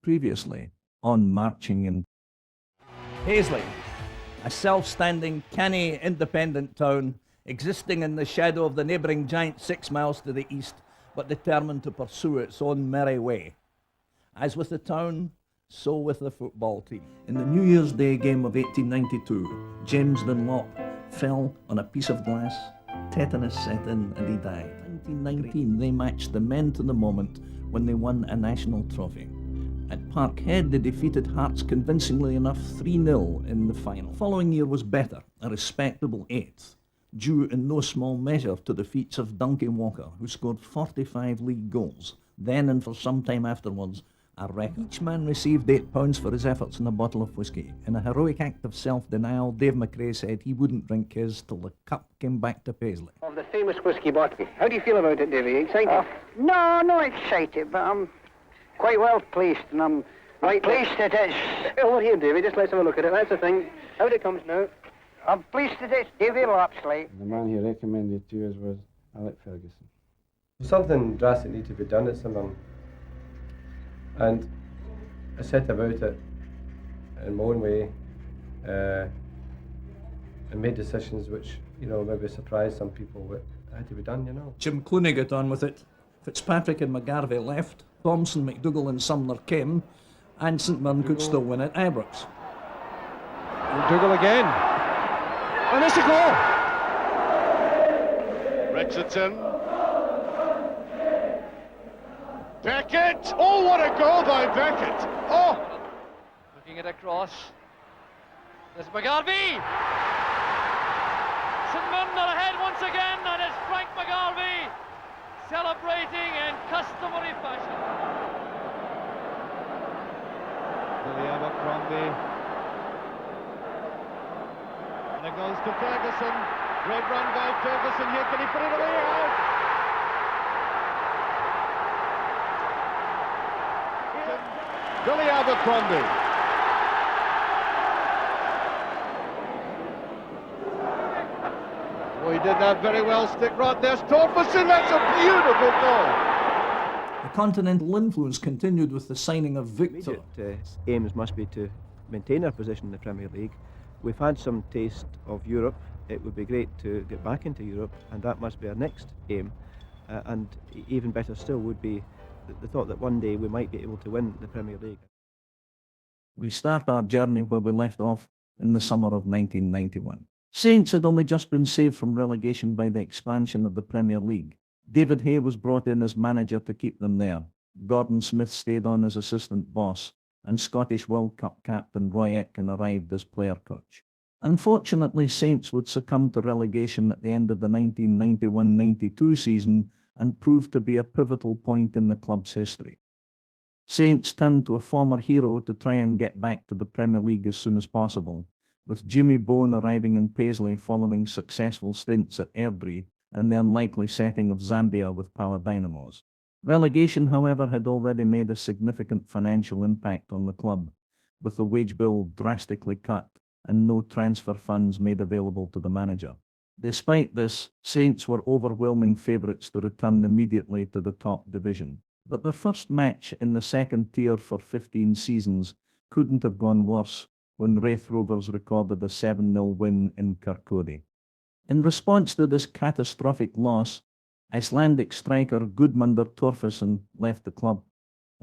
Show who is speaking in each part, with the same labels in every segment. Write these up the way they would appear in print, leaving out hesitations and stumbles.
Speaker 1: previously on Marching in Paisley, a self-standing, canny, independent town existing in the shadow of the neighbouring giant 6 miles to the east, but determined to pursue its own merry way. As with the town, so with the football team. In the New Year's Day game of 1892, James Dunlop fell on a piece of glass, tetanus set in, and he died. In 1919, they matched the men to the moment when they won a national trophy. At Parkhead, they defeated Hearts convincingly enough 3-0 in the final. The following year was better, a respectable 8th, due in no small measure to the feats of Donkey Walker, who scored 45 league goals, then and for some time afterwards, a record. Each man received £8 for his efforts in a bottle of whisky. In a heroic act of self-denial, Dave McRae said he wouldn't drink his till the cup came back to Paisley.
Speaker 2: Of the famous whisky bottle. How do you feel about it, Davy? Excited?
Speaker 3: No, not excited, but I'm quite well pleased, and I'm right pleased it is.
Speaker 2: Over here, Davy, just let's have a look at it. That's the thing. Out it comes now.
Speaker 3: I'm pleased it is, Davy Lapsley.
Speaker 4: The man he recommended to us was Alec Ferguson. Something drastic needed to be done at St Mirren. And I set about it in my own way and made decisions which, maybe surprised some but it had to be done,
Speaker 1: Jim Clooney got on with it. Fitzpatrick and McGarvey left. Thompson, McDougall and Sumner came. And St Mirren could still win at Ibrox.
Speaker 5: McDougall again. And it's a goal!
Speaker 6: Richardson. Beckett! Oh, what a goal by Beckett! Oh!
Speaker 7: Looking at a cross. There's McGarvey! St Mirren are ahead once again, and it's Frank McGarvey celebrating in customary fashion.
Speaker 5: Billy Abercrombie. And it goes to Ferguson. Great run by Ferguson here. Can he put it away out? Billy Abercrombie. Oh, he did that very well. Stick right there. Storferson, that's a beautiful goal.
Speaker 1: The continental influence continued with the signing of Victor.
Speaker 8: Immediate aims must be to maintain our position in the Premier League. We've had some taste of Europe. It would be great to get back into Europe, and that must be our next aim. And even better still would be the thought that one day we might be able to win the Premier League.
Speaker 1: We start our journey where we left off in the summer of 1991. Saints had only just been saved from relegation by the expansion of the Premier League. David Hay was brought in as manager to keep them there. Gordon Smith stayed on as assistant boss, and Scottish World Cup captain Roy Aitken arrived as player coach. Unfortunately, Saints would succumb to relegation at the end of the 1991-92 season and proved to be a pivotal point in the club's history. Saints turned to a former hero to try and get back to the Premier League as soon as possible, with Jimmy Bone arriving in Paisley following successful stints at Airdrie and the unlikely setting of Zambia with Power Dynamos. Relegation, however, had already made a significant financial impact on the club, with the wage bill drastically cut and no transfer funds made available to the manager. Despite this, Saints were overwhelming favourites to return immediately to the top division. But the first match in the second tier for 15 seasons couldn't have gone worse when Raith Rovers recorded a 7-0 win in Kirkcaldy. In response to this catastrophic loss, Icelandic striker Gudmundur Torfason left the club,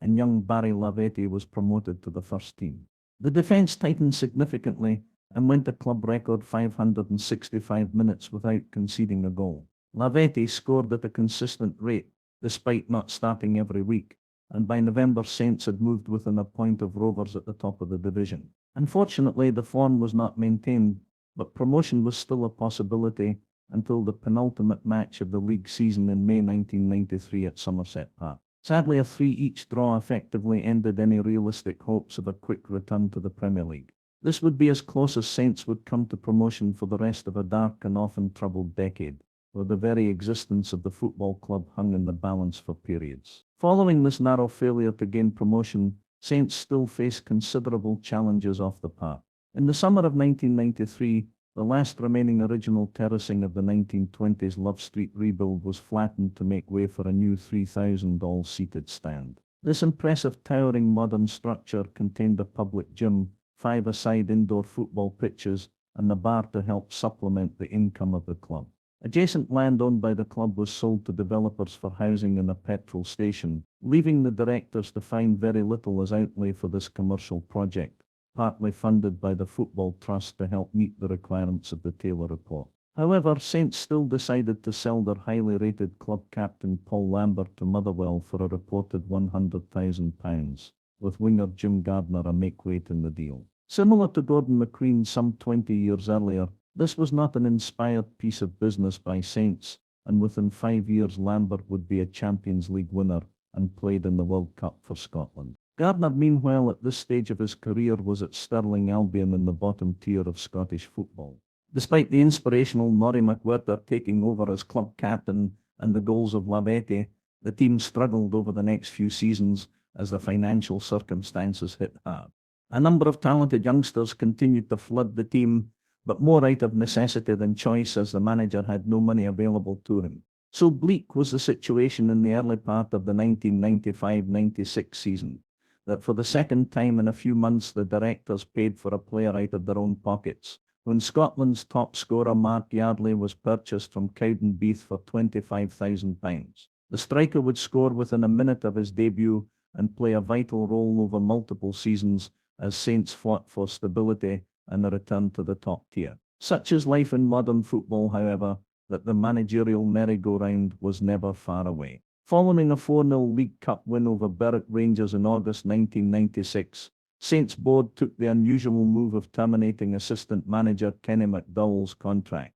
Speaker 1: and young Barry Lavetti was promoted to the first team. The defence tightened significantly and went a club record 565 minutes without conceding a goal. Lavetti scored at a consistent rate, despite not starting every week, and by November Saints had moved within a point of Rovers at the top of the division. Unfortunately, the form was not maintained, but promotion was still a possibility until the penultimate match of the league season in May 1993 at Somerset Park. Sadly, a 3-each draw effectively ended any realistic hopes of a quick return to the Premier League. This would be as close as Saints would come to promotion for the rest of a dark and often troubled decade, where the very existence of the football club hung in the balance for periods. Following this narrow failure to gain promotion, Saints still faced considerable challenges off the park. In the summer of 1993, the last remaining original terracing of the 1920s Love Street rebuild was flattened to make way for a new 3,000 all-seated stand. This impressive towering modern structure contained a public gym, 5-a-side indoor football pitches, and a bar to help supplement the income of the club. Adjacent land owned by the club was sold to developers for housing and a petrol station, leaving the directors to find very little as outlay for this commercial project, partly funded by the Football Trust to help meet the requirements of the Taylor Report. However, Saints still decided to sell their highly rated club captain Paul Lambert to Motherwell for a reported £100,000, with winger Jim Gardner a makeweight in the deal. Similar to Gordon McCrean some 20 years earlier, this was not an inspired piece of business by Saints, and within 5 years Lambert would be a Champions League winner and played in the World Cup for Scotland. Gardner, meanwhile, at this stage of his career was at Stirling Albion in the bottom tier of Scottish football. Despite the inspirational Norrie McWhirter taking over as club captain and the goals of Lavetti, the team struggled over the next few seasons as the financial circumstances hit hard. A number of talented youngsters continued to flood the team, but more out of necessity than choice as the manager had no money available to him. So bleak was the situation in the early part of the 1995-96 season, that for the second time in a few months the directors paid for a player out of their own pockets, when Scotland's top scorer Mark Yardley was purchased from Cowdenbeath for £25,000. The striker would score within a minute of his debut and play a vital role over multiple seasons as Saints fought for stability and a return to the top tier. Such is life in modern football, however, that the managerial merry-go-round was never far away. Following a 4-0 League Cup win over Berwick Rangers in August 1996, Saints board took the unusual move of terminating assistant manager Kenny McDowell's contract.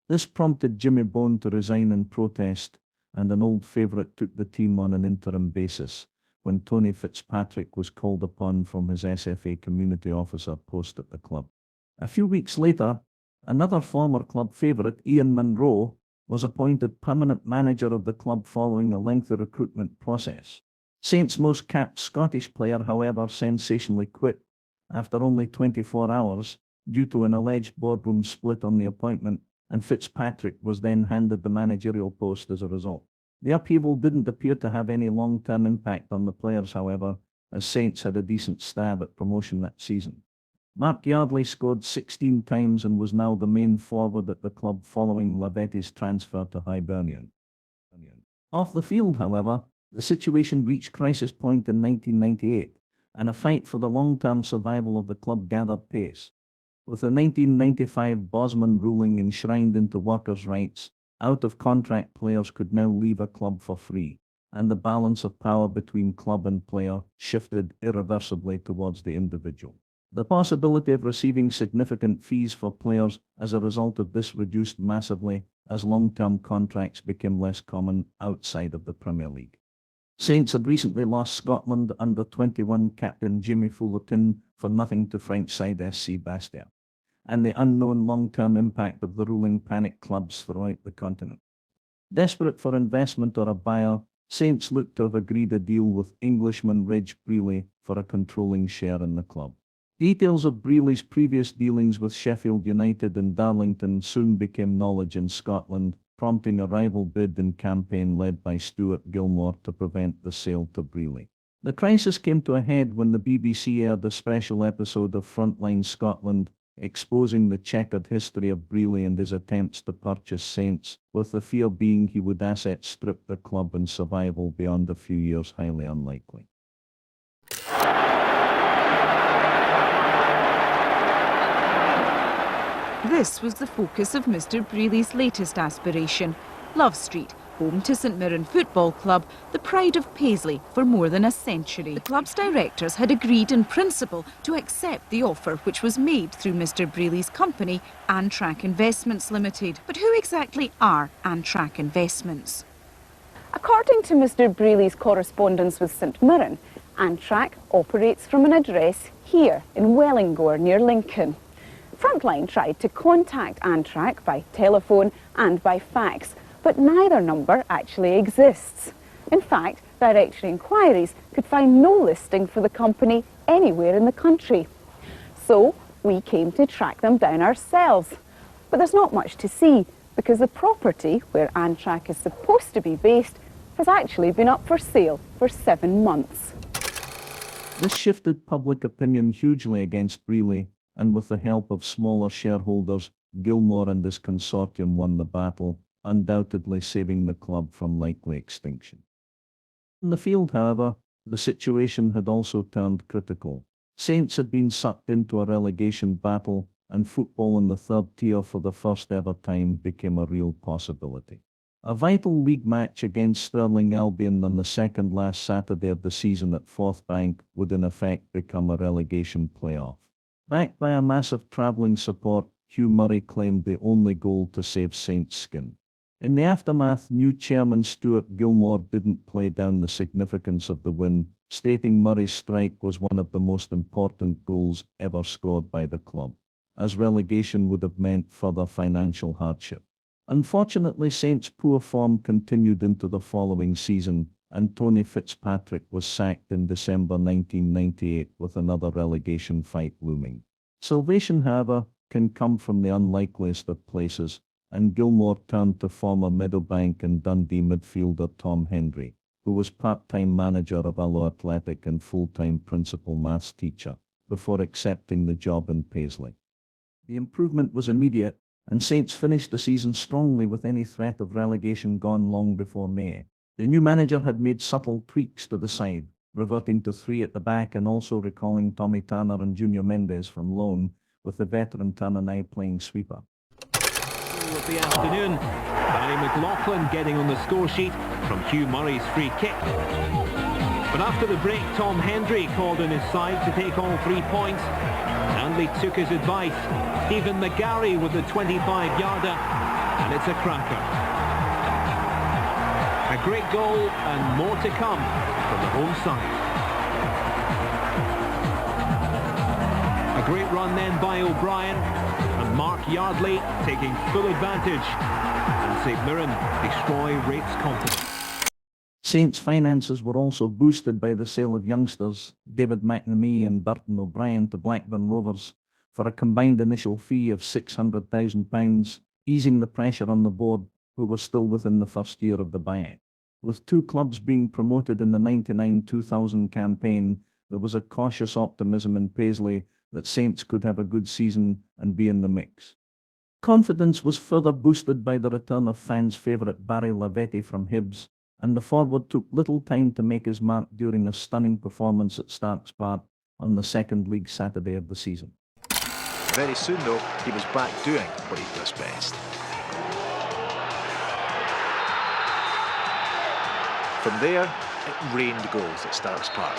Speaker 1: This prompted Jimmy Bone to resign in protest, and an old favourite took the team on an interim basis when Tony Fitzpatrick was called upon from his SFA community officer post at the club. A few weeks later, another former club favourite, Ian Munro, was appointed permanent manager of the club following a lengthy recruitment process. Saints' most capped Scottish player, however, sensationally quit after only 24 hours due to an alleged boardroom split on the appointment, and Fitzpatrick was then handed the managerial post as a result. The upheaval didn't appear to have any long-term impact on the players, however, as Saints had a decent stab at promotion that season. Mark Yardley scored 16 times and was now the main forward at the club following Lavetti's transfer to Hibernian. Off the field, however, the situation reached crisis point in 1998, and a fight for the long-term survival of the club gathered pace. With the 1995 Bosman ruling enshrined into workers' rights, out-of-contract players could now leave a club for free, and the balance of power between club and player shifted irreversibly towards the individual. The possibility of receiving significant fees for players as a result of this reduced massively as long-term contracts became less common outside of the Premier League. Saints had recently lost Scotland under-21 captain Jimmy Fullerton for nothing to French side SC Bastia, and the unknown long-term impact of the ruling panic clubs throughout the continent. Desperate for investment or a buyer, Saints looked to have agreed a deal with Englishman Reg Brealey for a controlling share in the club. Details of Brealey's previous dealings with Sheffield United and Darlington soon became knowledge in Scotland, prompting a rival bid and campaign led by Stuart Gilmore to prevent the sale to Brealey. The crisis came to a head when the BBC aired a special episode of Frontline Scotland, exposing the checkered history of Brealey and his attempts to purchase Saints, with the fear being he would asset strip the club and survival beyond a few years highly unlikely.
Speaker 9: This was the focus of Mr. Brealey's latest aspiration, Love Street, home to St Mirren Football Club, the pride of Paisley for more than a century. The club's directors had agreed in principle to accept the offer which was made through Mr. Brealey's company, Antrack Investments Limited. But who exactly are Antrack Investments?
Speaker 10: According to Mr. Brealey's correspondence with St Mirren, Antrack operates from an address here in Wellingborough near Lincoln. Frontline tried to contact Antrack by telephone and by fax, but neither number actually exists. In fact, directory inquiries could find no listing for the company anywhere in the country. So we came to track them down ourselves. But there's not much to see, because the property where Antrack is supposed to be based has actually been up for sale for 7 months.
Speaker 1: This shifted public opinion hugely against Brealey, and with the help of smaller shareholders, Gilmore and his consortium won the battle, undoubtedly saving the club from likely extinction. In the field, however, the situation had also turned critical. Saints had been sucked into a relegation battle, and football in the third tier for the first ever time became a real possibility. A vital league match against Stirling Albion on the second last Saturday of the season at Forth Bank would in effect become a relegation playoff. Backed by a massive travelling support, Hugh Murray claimed the only goal to save Saints' skin. In the aftermath, new chairman Stuart Gilmore didn't play down the significance of the win, stating Murray's strike was one of the most important goals ever scored by the club, as relegation would have meant further financial hardship. Unfortunately, Saints' poor form continued into the following season, and Tony Fitzpatrick was sacked in December 1998 with another relegation fight looming. Salvation, however, can come from the unlikeliest of places, and Gilmore turned to former Meadowbank and Dundee midfielder Tom Hendry, who was part-time manager of Alloa Athletic and full-time principal maths teacher, before accepting the job in Paisley. The improvement was immediate, and Saints finished the season strongly with any threat of relegation gone long before May. The new manager had made subtle tweaks to the side, reverting to 3 at the back and also recalling Tommy Turner and Junior Mendes from loan, with the veteran Turner now playing sweeper.
Speaker 11: Of the afternoon, Barry McLaughlin getting on the score sheet from Hugh Murray's free kick. But after the break, Tom Hendry called on his side to take all 3 points. Stanley took his advice. Stephen McGarry with the 25-yarder, and it's a cracker. A great goal and more to come from the home side. A great run then by O'Brien, and Mark Yardley taking full advantage, and St Mirren destroy Rape's confidence.
Speaker 1: Saints' finances were also boosted by the sale of youngsters David McNamee and Burton O'Brien to Blackburn Rovers for a combined initial fee of £600,000, easing the pressure on the board, who were still within the first year of the buyout. With 2 clubs being promoted in the 99-2000 campaign, there was a cautious optimism in Paisley that Saints could have a good season and be in the mix. Confidence was further boosted by the return of fans' favourite Barry Lavetti from Hibs, and the forward took little time to make his mark during a stunning performance at Starks Park on the second league Saturday of the season.
Speaker 12: Very soon, though, he was back doing what he does best. From there, it rained goals at Starks Park.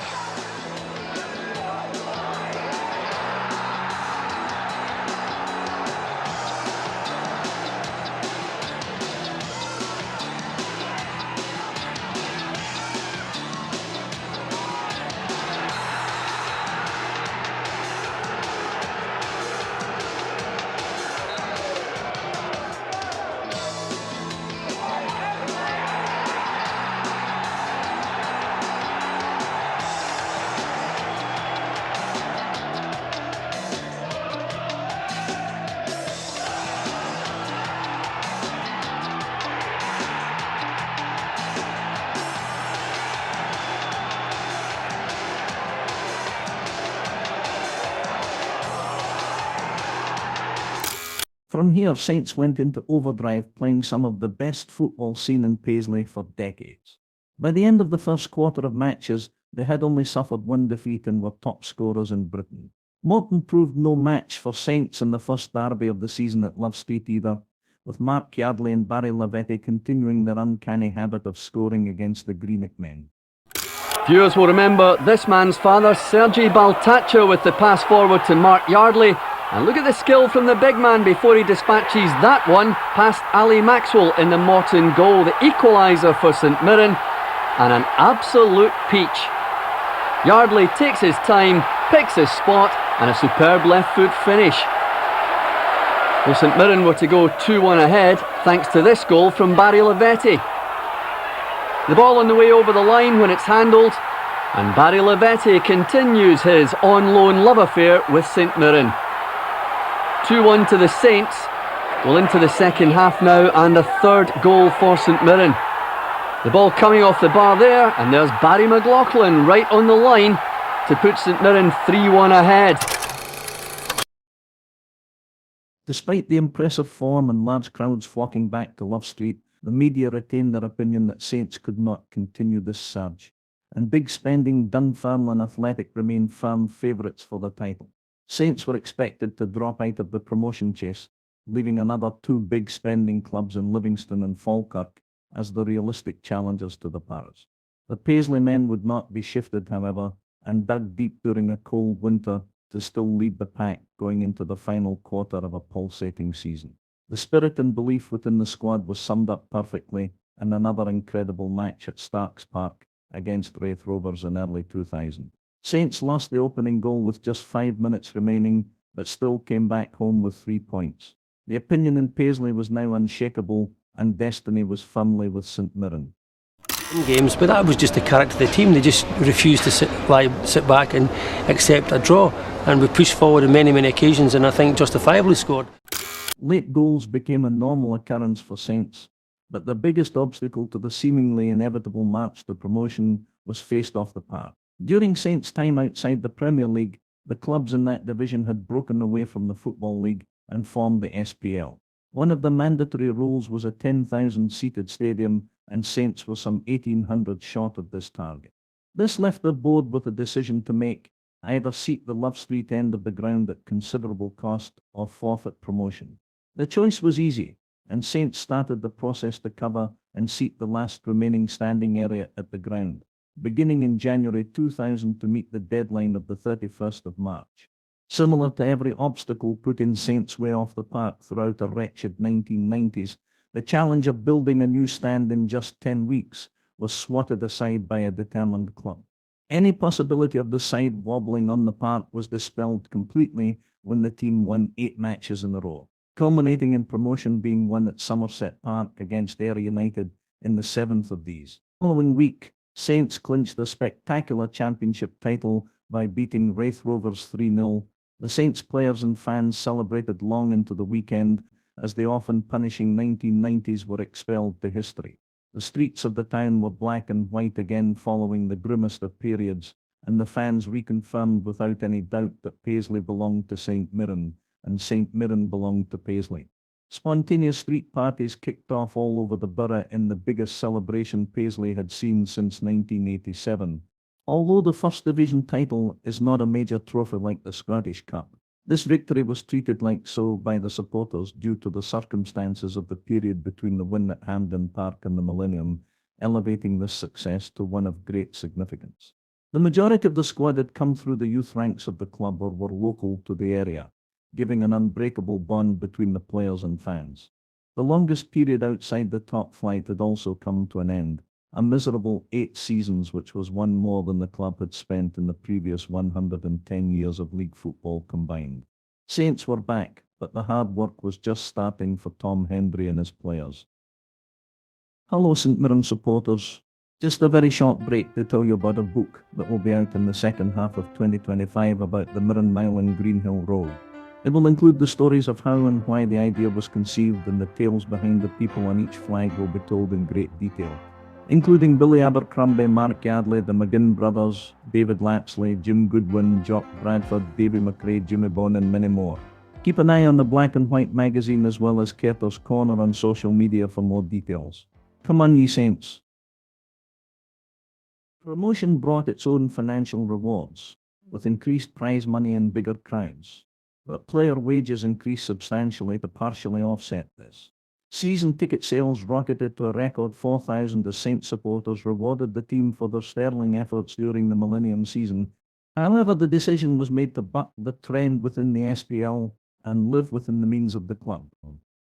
Speaker 1: From here, Saints went into overdrive, playing some of the best football seen in Paisley for decades. By the end of the first quarter of matches, they had only suffered 1 defeat and were top scorers in Britain. Morton proved no match for Saints in the first derby of the season at Love Street either, with Mark Yardley and Barry Lavetti continuing their uncanny habit of scoring against the Greenock men.
Speaker 13: Viewers will remember this man's father, Sergi Baltaccio, with the pass forward to Mark Yardley. And look at the skill from the big man before he dispatches that one past Ali Maxwell in the Morton goal, the equaliser for St Mirren, and an absolute peach. Yardley takes his time, picks his spot, and a superb left foot finish. Well, St Mirren were to go 2-1 ahead thanks to this goal from Barry Lavetti. The ball on the way over the line when it's handled, and Barry Lavetti continues his on-loan love affair with St Mirren. 2-1 to the Saints. Well, into the second half now, and a third goal for St Mirren. The ball coming off the bar there, and there's Barry McLaughlin right on the line to put St Mirren 3-1 ahead.
Speaker 1: Despite the impressive form and large crowds flocking back to Love Street, the media retained their opinion that Saints could not continue this surge, and big-spending Dunfermline Athletic remained firm favourites for the title. Saints were expected to drop out of the promotion chase, leaving another two big-spending clubs in Livingston and Falkirk as the realistic challengers to the Paras. The Paisley men would not be shifted, however, and dug deep during a cold winter to still lead the pack going into the final quarter of a pulsating season. The spirit and belief within the squad was summed up perfectly in another incredible match at Starks Park against Wraith Rovers in early 2000. Saints lost the opening goal with just 5 minutes remaining, but still came back home with 3 points. The opinion in Paisley was now unshakable, and destiny was firmly with St Mirren.
Speaker 14: Games, but that was just the character of the team. They just refused to sit back and accept a draw, and we pushed forward on many occasions, and I think justifiably scored.
Speaker 1: Late goals became a normal occurrence for Saints, but the biggest obstacle to the seemingly inevitable march to promotion was faced off the park. During Saints' time outside the Premier League, the clubs in that division had broken away from the Football League and formed the SPL. One of the mandatory rules was a 10,000-seated stadium, and Saints were some 1,800 short of this target. This left the board with a decision to make: either seat the Love Street end of the ground at considerable cost or forfeit promotion. The choice was easy, and Saints started the process to cover and seat the last remaining standing area at the ground, beginning in January 2000 to meet the deadline of the 31st of March. Similar to every obstacle put in Saints' way off the park throughout a wretched 1990s, the challenge of building a new stand in just 10 weeks was swatted aside by a determined club. Any possibility of the side wobbling on the park was dispelled completely when the team won 8 matches in a row, culminating in promotion being won at Somerset Park against Ayr United in the 7th of these. The following week, Saints clinched the spectacular championship title by beating Wraith Rovers 3-0. The Saints players and fans celebrated long into the weekend as the often punishing 1990s were expelled to history. The streets of the town were black and white again following the grimmest of periods, and the fans reconfirmed without any doubt that Paisley belonged to St Mirren and St Mirren belonged to Paisley. Spontaneous street parties kicked off all over the borough in the biggest celebration Paisley had seen since 1987. Although the First Division title is not a major trophy like the Scottish Cup, this victory was treated like so by the supporters due to the circumstances of the period between the win at Hampden Park and the Millennium, elevating this success to one of great significance. The majority of the squad had come through the youth ranks of the club or were local to the area, giving an unbreakable bond between the players and fans. The longest period outside the top flight had also come to an end, a miserable 8 seasons, which was one more than the club had spent in the previous 110 years of league football combined. Saints were back, but the hard work was just starting for Tom Hendry and his players. Hello St Mirren supporters. Just a very short break to tell you about a book that will be out in the second half of 2025 about the Mirren Mile and Greenhill Road. It will include the stories of how and why the idea was conceived, and the tales behind the people on each flag will be told in great detail, including Billy Abercrombie, Mark Yardley, the McGinn brothers, David Lapsley, Jim Goodwin, Jock Bradford, Davy McRae, Jimmy Bond and many more. Keep an eye on the Black and White magazine as well as Carter's Corner on social media for more details. Come on, ye Saints. Promotion brought its own financial rewards, with increased prize money and bigger crowds, but player wages increased substantially to partially offset this. Season ticket sales rocketed to a record 4,000 as Saints supporters rewarded the team for their sterling efforts during the Millennium season. However, the decision was made to buck the trend within the SPL and live within the means of the club.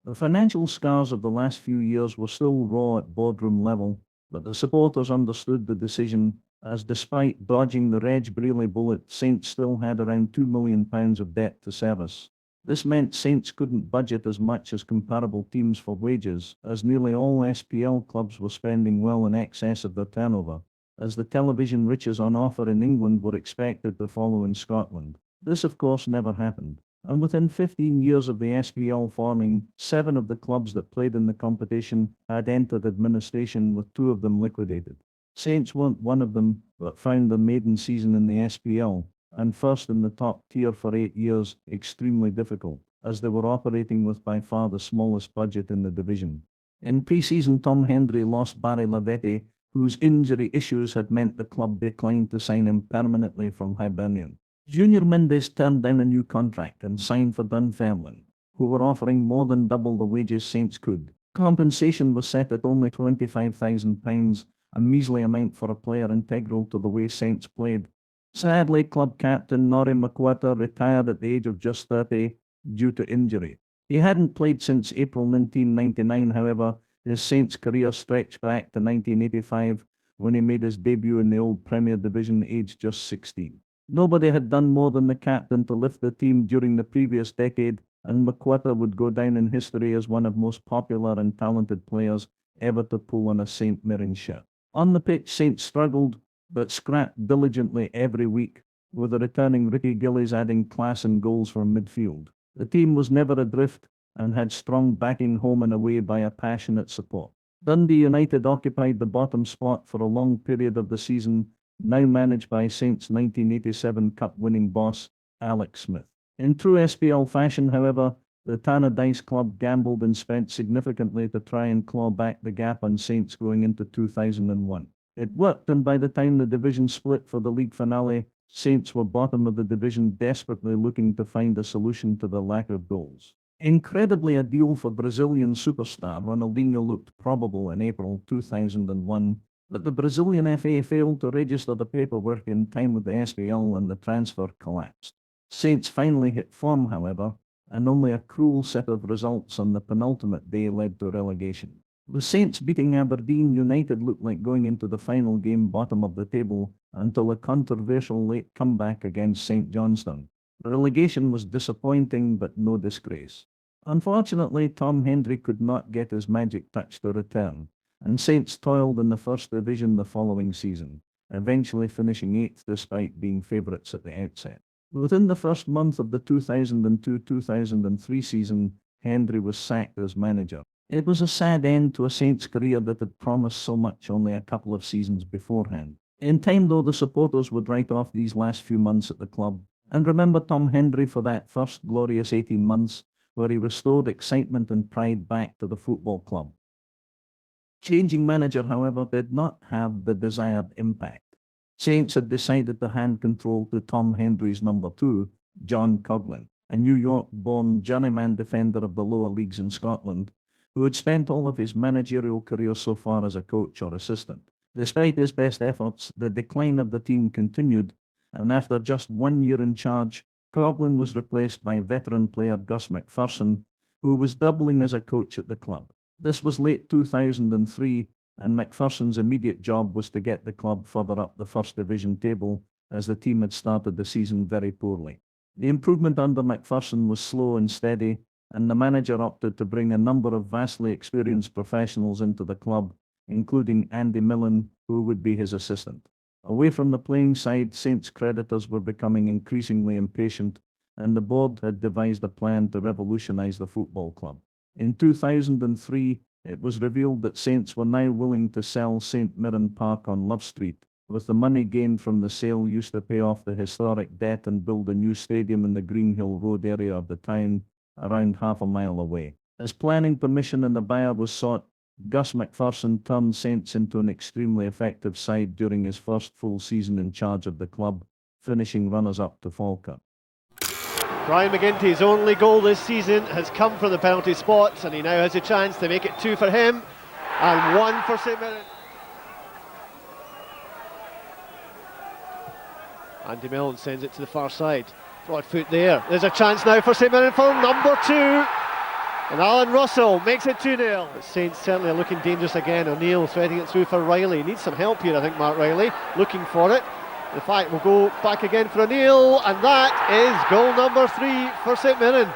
Speaker 1: The financial scars of the last few years were still raw at boardroom level, but the supporters understood the decision, as despite dodging the Reg Brealey bullet, Saints still had around £2 million of debt to service. This meant Saints couldn't budget as much as comparable teams for wages, as nearly all SPL clubs were spending well in excess of their turnover, as the television riches on offer in England were expected to follow in Scotland. This, of course, never happened. and within 15 years of the SPL forming, 7 of the clubs that played in the competition had entered administration, with 2 of them liquidated. Saints weren't one of them, but found their maiden season in the SPL, and first in the top tier for 8 years, extremely difficult, as they were operating with by far the smallest budget in the division. In pre-season, Tom Hendry lost Barry Lavetti, whose injury issues had meant the club declined to sign him permanently from Hibernian. Junior Mendes turned down a new contract and signed for Dunfermline, who were offering more than double the wages Saints could. Compensation was set at only £25,000, a measly amount for a player integral to the way Saints played. Sadly, club captain Norrie McWhirter retired at the age of just 30 due to injury. He hadn't played since April 1999, however. His Saints career stretched back to 1985, when he made his debut in the old Premier Division aged just 16. Nobody had done more than the captain to lift the team during the previous decade, and McWhirter would go down in history as one of the most popular and talented players ever to pull on a St Mirren shirt. On the pitch, Saints struggled, but scrapped diligently every week, with the returning Ricky Gillies adding class and goals from midfield. The team was never adrift, and had strong backing home and away by a passionate support. Dundee United occupied the bottom spot for a long period of the season, now managed by Saints' 1987 Cup-winning boss, Alex Smith. In true SPL fashion, however, the Tannadice club gambled and spent significantly to try and claw back the gap on Saints going into 2001. It worked, and by the time the division split for the league finale, Saints were bottom of the division, desperately looking to find a solution to the lack of goals. Incredibly, a deal for Brazilian superstar Ronaldinho looked probable in April 2001, but the Brazilian FA failed to register the paperwork in time with the SPL, and the transfer collapsed. Saints finally hit form, however, and only a cruel set of results on the penultimate day led to relegation. The Saints beating Aberdeen United looked like going into the final game bottom of the table until a controversial late comeback against St Johnstone. Relegation was disappointing, but no disgrace. Unfortunately, Tom Hendry could not get his magic touch to return, and Saints toiled in the First Division the following season, eventually finishing 8th despite being favourites at the outset. Within the first month of the 2002-2003 season, Hendry was sacked as manager. It was a sad end to a Saints career that had promised so much only a couple of seasons beforehand. In time, though, the supporters would write off these last few months at the club and remember Tom Hendry for that first glorious 18 months where he restored excitement and pride back to the football club. Changing manager, however, did not have the desired impact. Saints had decided to hand control to Tom Hendry's number 2, John Coughlin, a New York-born journeyman defender of the lower leagues in Scotland, who had spent all of his managerial career so far as a coach or assistant. Despite his best efforts, the decline of the team continued, and after just 1 year in charge, Coughlin was replaced by veteran player Gus McPherson, who was doubling as a coach at the club. This was late 2003, and McPherson's immediate job was to get the club further up the First Division table, as the team had started the season very poorly. The improvement under McPherson was slow and steady, and the manager opted to bring a number of vastly experienced professionals into the club, including Andy Millen, who would be his assistant. Away from the playing side, Saints creditors were becoming increasingly impatient, and the board had devised a plan to revolutionise the football club. In 2003, it was revealed that Saints were now willing to sell St Mirren Park on Love Street, with the money gained from the sale used to pay off the historic debt and build a new stadium in the Greenhill Road area of the town, around half a mile away. As planning permission and the buyer was sought, Gus McPherson turned Saints into an extremely effective side during his first full season in charge of the club, finishing runners-up to Falkirk.
Speaker 15: Brian McGinty's only goal this season has come from the penalty spot, and he now has a chance to make it 2 for him and 1 for St Mirren. Andy Millen sends it to the far side. Broad foot there. There's a chance now for St Mirren for number 2. And Alan Russell makes it 2-0. Saints certainly are looking dangerous again. O'Neill threading it through for Riley. Needs some help here, I think, Mark Riley. Looking for it. In fact, we'll go back again for O'Neill. And that is goal number 3 for St Mirren.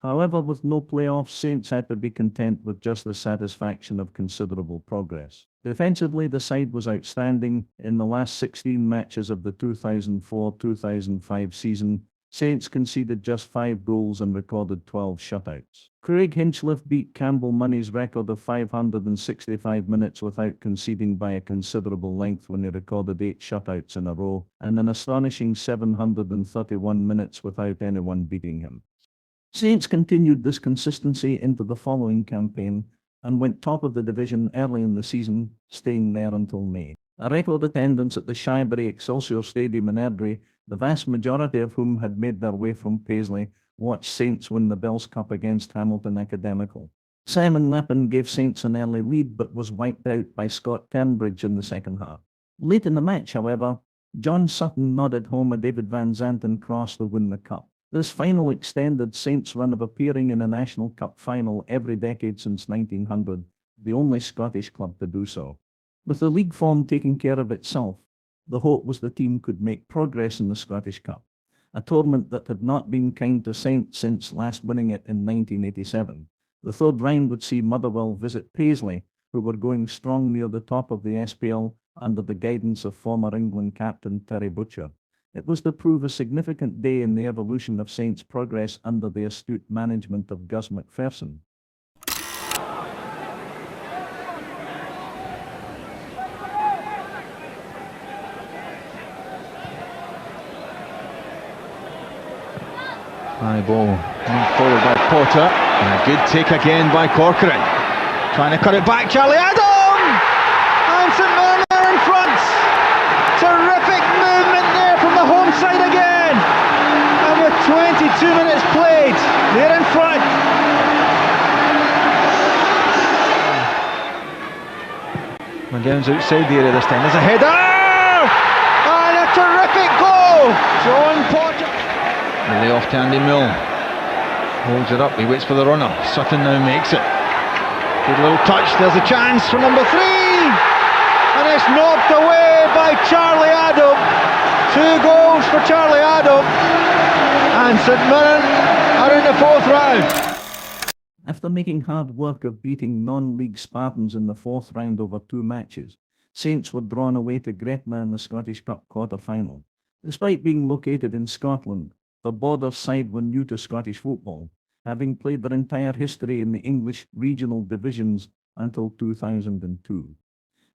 Speaker 1: However, with no playoffs, Saints had to be content with just the satisfaction of considerable progress. Defensively, the side was outstanding. In the last 16 matches of the 2004-2005 season, Saints conceded just 5 goals and recorded 12 shutouts. Craig Hinchliffe beat Campbell Money's record of 565 minutes without conceding by a considerable length when he recorded 8 shutouts in a row, and an astonishing 731 minutes without anyone beating him. Saints continued this consistency into the following campaign and went top of the division early in the season, staying there until May. A record attendance at the Shirebury Excelsior Stadium in Airdrie, the vast majority of whom had made their way from Paisley, watched Saints win the Bells Cup against Hamilton Academical. Simon Lappin gave Saints an early lead but was wiped out by Scott Turnbridge in the second half. Late in the match, however, John Sutton nodded home a David Van Zanten cross to win the cup. This final extended Saints' run of appearing in a National Cup final every decade since 1900, the only Scottish club to do so. With the league form taking care of itself, the hope was the team could make progress in the Scottish Cup, a tournament that had not been kind to Saints since last winning it in 1987. The third round would see Motherwell visit Paisley, who were going strong near the top of the SPL under the guidance of former England captain Terry Butcher. It was to prove a significant day in the evolution of Saints' progress under the astute management of Gus McPherson.
Speaker 16: High ball moved forward by Porter, and a good take again by Corcoran. Trying to cut it back, Charlie Adam! And St Mirren are in front! Terrific movement there from the home side again! And with 22 minutes played, they're in front! McGowan's outside the area this time, there's a header! And a terrific goal! John Porter! The layoff to Andy Mill. Holds it up, he waits for the runner. Sutton now makes it. Good little touch, there's a chance for number 3! And it's knocked away by Charlie Adam. 2 goals for Charlie Adam. And St Mirren are in the 4th round.
Speaker 1: After making hard work of beating non-league Spartans in the 4th round over 2 matches, Saints were drawn away to Gretna in the Scottish Cup quarter-final. Despite being located in Scotland, the Border side were new to Scottish football, having played their entire history in the English regional divisions until 2002.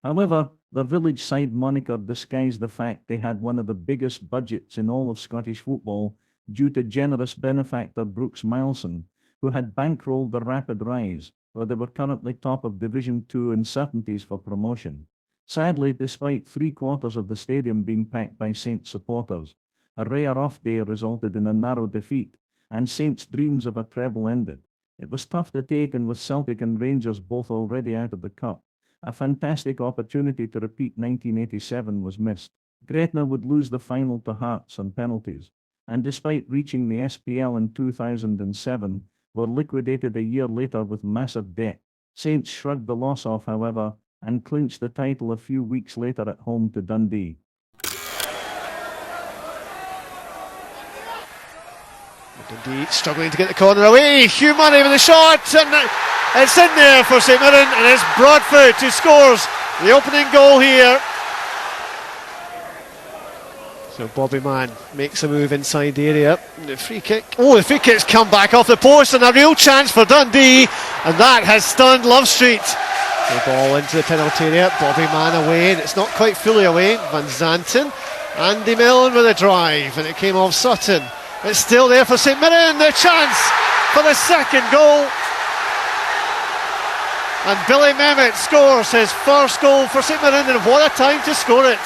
Speaker 1: However, their village side moniker disguised the fact they had one of the biggest budgets in all of Scottish football due to generous benefactor Brooks Milson, who had bankrolled the rapid rise, where they were currently top of Division 2 in certainties for promotion. Sadly, despite 3/4 of the stadium being packed by Saints supporters, a rare off day resulted in a narrow defeat, and Saints' dreams of a treble ended. It was tough to take, and with Celtic and Rangers both already out of the cup, a fantastic opportunity to repeat 1987 was missed. Gretna would lose the final to Hearts on penalties, and despite reaching the SPL in 2007, were liquidated a year later with massive debt. Saints shrugged the loss off, however, and clinched the title a few weeks later at home to Dundee.
Speaker 15: Dundee struggling to get the corner away. Hugh Murray with the shot, and it's in there for St Mirren, and it's Broadfoot who scores the opening goal here. So Bobby Mann makes a move inside the area. The free kick. Oh, the free kick's come back off the post, and a real chance for Dundee, and that has stunned Love Street. The ball into the penalty area. Bobby Mann away, and it's not quite fully away. Van Zanten, Andy Millen with a drive, and it came off Sutton. It's still there for St Mirren, the chance for the second goal. And Billy Mehmet scores his first goal for St Mirren, and what a time to score it.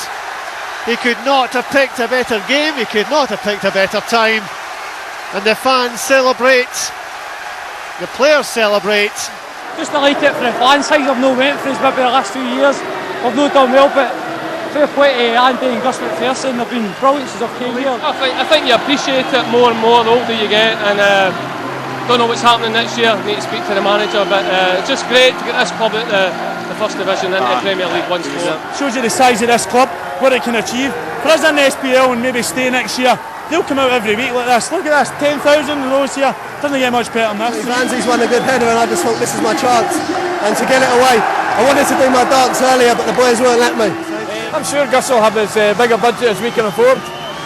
Speaker 15: He could not have picked a better game, he could not have picked a better time. And the fans celebrate, the players celebrate.
Speaker 17: Just to like it for the fan side, I've not went for us maybe the last 2 years. I've not done well, but fair play to Andy and Gus McPherson, they've been brilliant since I've came here.
Speaker 18: I think you appreciate it more and more the older you get, and don't know what's happening next year, need to speak to the manager, but it's just great to get this club at the first division into the Premier League once more.
Speaker 17: Shows you the size of this club, what it can achieve. For us in the SPL and maybe stay next year, they'll come out every week like this. Look at this, 10,000 rows here. Doesn't get much better than this.
Speaker 15: Ramsey's won a good header and I just thought this is my chance. And to get it away, I wanted to do my dance earlier but the boys won't let me.
Speaker 17: I'm sure Gus will have as big a budget as we can afford.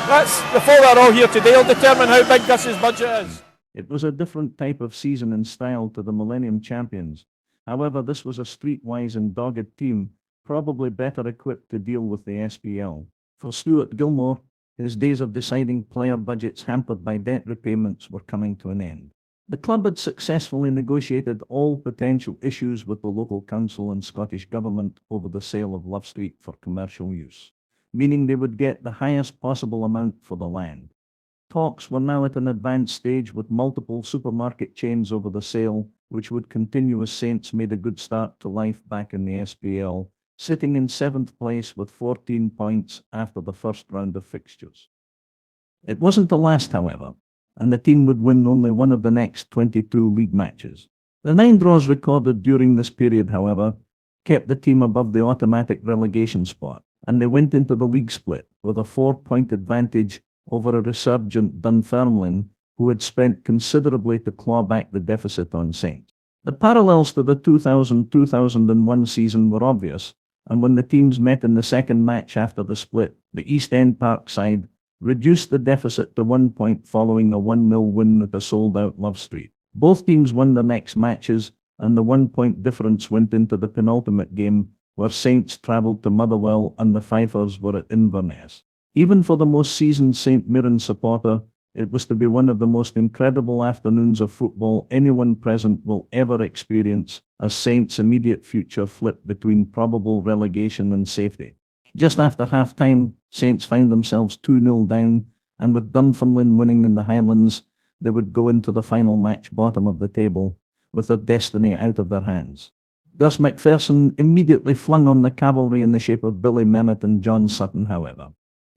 Speaker 17: That's the four that are all here today will determine how big Gus's budget is.
Speaker 1: It was a different type of season and style to the Millennium Champions. However, this was a streetwise and dogged team, probably better equipped to deal with the SPL. For Stuart Gilmore, his days of deciding player budgets hampered by debt repayments were coming to an end. The club had successfully negotiated all potential issues with the local council and Scottish government over the sale of Love Street for commercial use, meaning they would get the highest possible amount for the land. Talks were now at an advanced stage with multiple supermarket chains over the sale, which would continue as Saints made a good start to life back in the SPL, sitting in 7th place with 14 points after the first round of fixtures. It wasn't the last, however, and the team would win only one of the next 22 league matches. The 9 draws recorded during this period, however, kept the team above the automatic relegation spot, and they went into the league split with a 4-point advantage over a resurgent Dunfermline, who had spent considerably to claw back the deficit on Saints. The parallels to the 2000-2001 season were obvious, and when the teams met in the second match after the split, the East End Park side reduced the deficit to 1 point following a 1-0 win at a sold-out Love Street. Both teams won their next matches, and the 1-point difference went into the penultimate game, where Saints travelled to Motherwell and the Fifers were at Inverness. Even for the most seasoned St Mirren supporter, it was to be one of the most incredible afternoons of football anyone present will ever experience, as Saints' immediate future flipped between probable relegation and safety. Just after half-time, Saints found themselves 2-0 down, and with Dunfermline winning in the Highlands, they would go into the final match bottom of the table, with their destiny out of their hands. Gus McPherson immediately flung on the cavalry in the shape of Billy Memmott and John Sutton, however,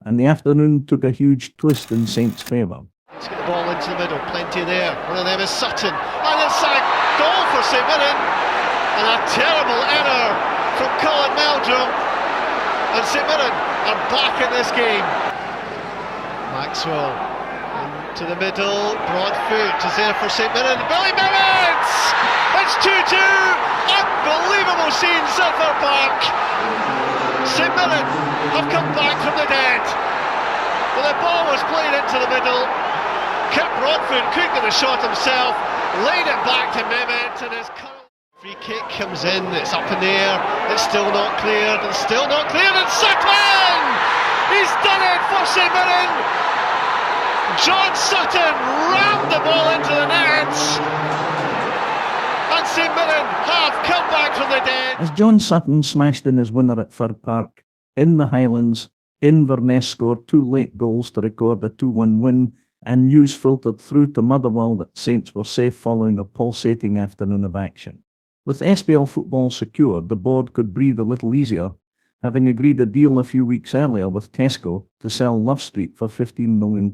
Speaker 1: and the afternoon took a huge twist in Saints' favour.
Speaker 15: Let's get the ball into the middle, plenty there. One of them is Sutton, and it's a goal for St Mirren, and a terrible error from Colin Meldrum, and St Mirren are back in this game. Maxwell into the middle, broad foot is there for St Mirren. Billy Memmott! It's 2-2! Unbelievable scenes at Fir Park! St Mirren have come back from the dead. But the ball was played into the middle. Kip Broadfoot couldn't get the shot himself, laid it back to Memmott, and his free kick comes in, it's up in the air, it's still not cleared, and Sutton! He's done it for St Mirren! John Sutton rammed the ball into the nets, and St Mirren have come back from the dead.
Speaker 1: As John Sutton smashed in his winner at Fir Park, in the Highlands, Inverness scored 2 late goals to record a 2-1 win, and news filtered through to Motherwell that Saints were safe following a pulsating afternoon of action. With SPL football secured, the board could breathe a little easier, having agreed a deal a few weeks earlier with Tesco to sell Love Street for £15 million.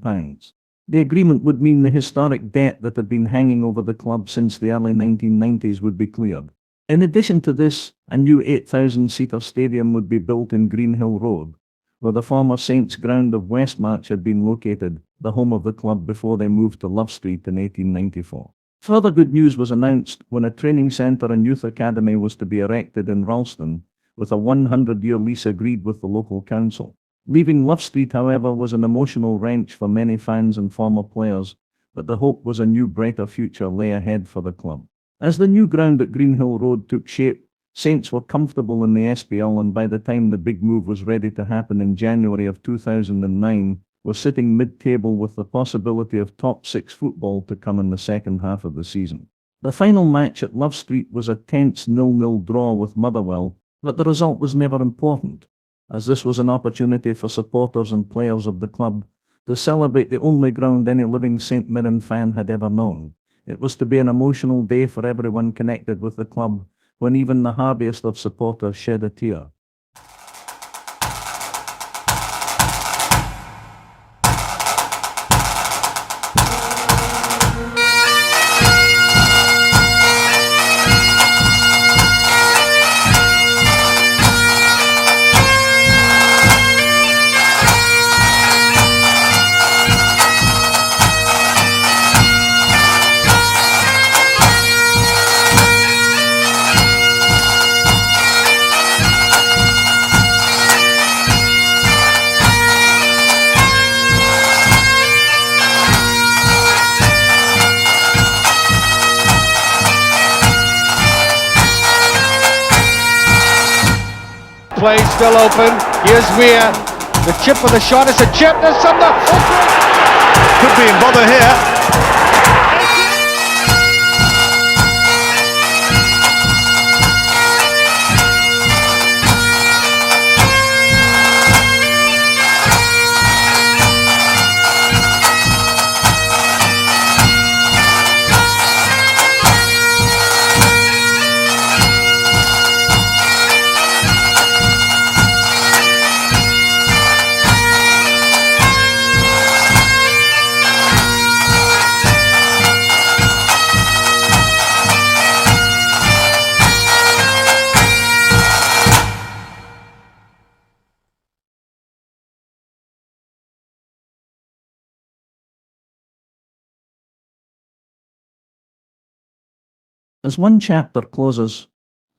Speaker 1: The agreement would mean the historic debt that had been hanging over the club since the early 1990s would be cleared. In addition to this, a new 8,000-seater stadium would be built in Greenhill Road, where the former Saints ground of Westmarch had been located, the home of the club before they moved to Love Street in 1894. Further good news was announced when a training centre and youth academy was to be erected in Ralston, with a 100-year lease agreed with the local council. Leaving Love Street, however, was an emotional wrench for many fans and former players, but the hope was a new, brighter future lay ahead for the club. As the new ground at Greenhill Road took shape, Saints were comfortable in the SPL, and by the time the big move was ready to happen in January of 2009, were sitting mid-table with the possibility of top 6 football to come in the second half of the season. The final match at Love Street was a tense 0-0 draw with Motherwell, but the result was never important, as this was an opportunity for supporters and players of the club to celebrate the only ground any living St Mirren fan had ever known. It was to be an emotional day for everyone connected with the club, when even the hardiest of supporters shed a tear.
Speaker 15: play still open. Here's Weir. The chip with the shot. It's a chip. There's Sumner.
Speaker 6: Could be in bother here.
Speaker 1: As one chapter closes,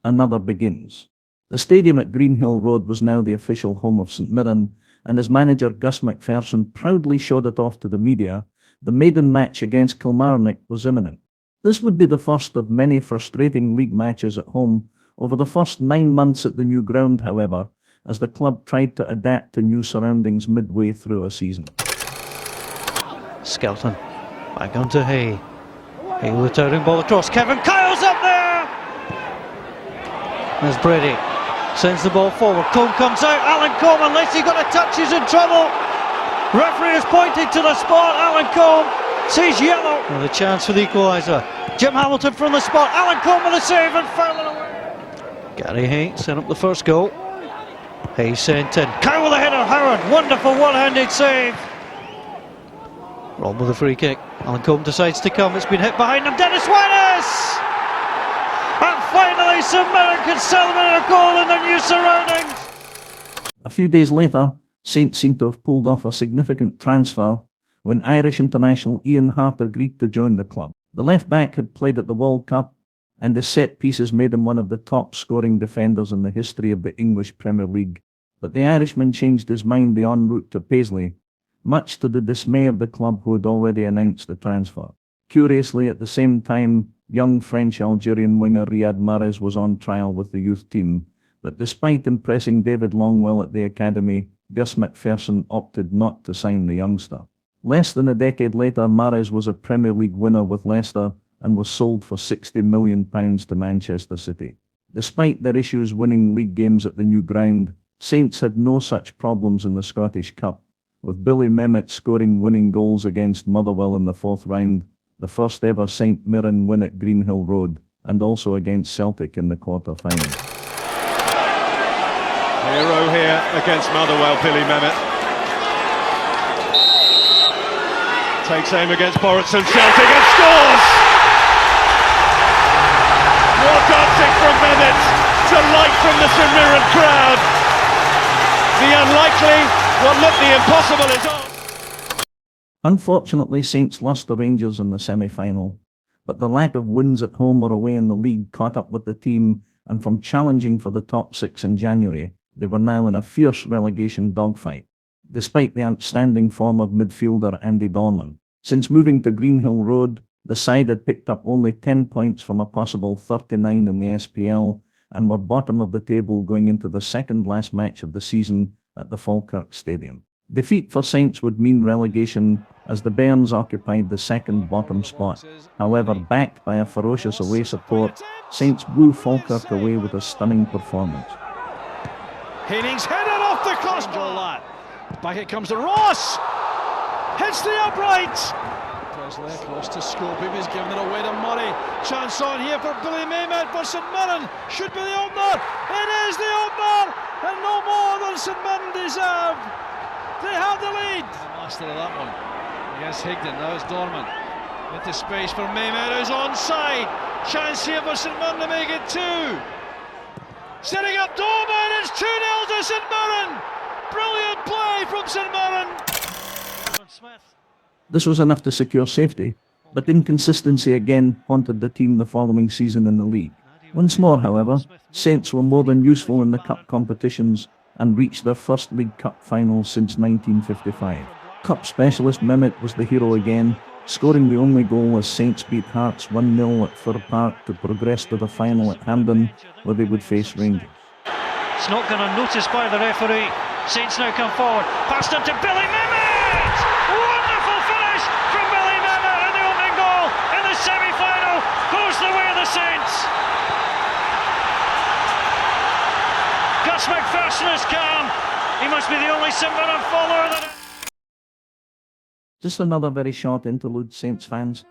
Speaker 1: another begins. The stadium at Greenhill Road was now the official home of St Mirren, and as manager Gus McPherson proudly showed it off to the media, the maiden match against Kilmarnock was imminent. This would be the first of many frustrating league matches at home over the first 9 months at the new ground, however, as the club tried to adapt to new surroundings midway through a season.
Speaker 19: Skelton, back onto Hay. Hay with the turning ball across. Kevin Kyle's up there! There's Brady. Sends the ball forward. Combe comes out. Alan Combe, unless he got a touch, he's in trouble. Referee is pointing to the spot. Alan Combe sees yellow. With a chance for the equaliser. Jim Hamilton from the spot. Alan Combe with a save and fouling away. Gary Hay set up the first goal. Hay sent in. Kyle with a header. Howard, wonderful one-handed save. Rob with a free kick. Alan Combe decides to come. It's been hit behind him. Dennis Wallace! And finally, St Mirren can celebrate a goal in their new surroundings.
Speaker 1: A few days later, Saints seemed to have pulled off a significant transfer when Irish international Ian Hart agreed to join the club. The left-back had played at the World Cup, and his set pieces made him one of the top scoring defenders in the history of the English Premier League. But the Irishman changed his mind en route to Paisley, much to the dismay of the club who had already announced the transfer. Curiously, at the same time, young French-Algerian winger Riyad Mahrez was on trial with the youth team, but despite impressing David Longwell at the academy, Gus McPherson opted not to sign the youngster. Less than a decade later, Mahrez was a Premier League winner with Leicester and was sold for £60 million to Manchester City. Despite their issues winning league games at the new ground, Saints had no such problems in the Scottish Cup, with Billy Mehmet scoring winning goals against Motherwell in the fourth round, the first ever St Mirren win at Greenhill Road, and also against Celtic in the quarter-final.
Speaker 6: Hero here against Motherwell, Billy Mehmet. Takes aim against Borutsson, Celtic, and scores! More dancing from Mehmet, delight from the St Mirren crowd. The unlikely, what looked the impossible is on.
Speaker 1: Unfortunately, Saints lost the Rangers in the semi-final, but the lack of wins at home or away in the league caught up with the team, and from challenging for the top six in January, they were now in a fierce relegation dogfight, despite the outstanding form of midfielder Andy Dorman. Since moving to Greenhill Road, the side had picked up only 10 points from a possible 39 in the SPL, and were bottom of the table going into the second last match of the season at the Falkirk Stadium. Defeat for Saints would mean relegation, as the Bairns occupied the second bottom spot. However, backed by a ferocious away support, Saints blew Falkirk away with a stunning performance.
Speaker 5: Hennings headed off the crossbar. Back it comes to Ross. Hits the upright. Presley across to Scopey. He's giving it away to Murray. Chance on here for Billy Mehmet for St Mirren. Should be the opener. It is the opener, and no more than St Mirren deserved. They have the lead. Master of that one against Higdon. Now it's Dorman into space for Mehmet, who's onside. Chance here for St Mirren to make it 2. Setting up Dorman. It's 2-0 to St Mirren. Brilliant play from St Mirren. Smith.
Speaker 1: This was enough to secure safety, but inconsistency again haunted the team the following season in the league. Once more, however, Saints were more than useful in the cup competitions and reached their first League Cup final since 1955. Cup specialist Mehmet was the hero again, scoring the only goal as Saints beat Hearts 1-0 at Fir Park to progress to the final at Hampden, where they would face Rangers.
Speaker 19: It's not going unnoticed by the referee. Saints now come forward. Passed on to Billy Mehmet! Wonderful finish from Billy Mehmet, and the opening goal in the semi-final goes the way of the Saints. Gus McPherson is calm. He must be the only St Mirren follower that...
Speaker 1: Just another very short interlude, Saints fans.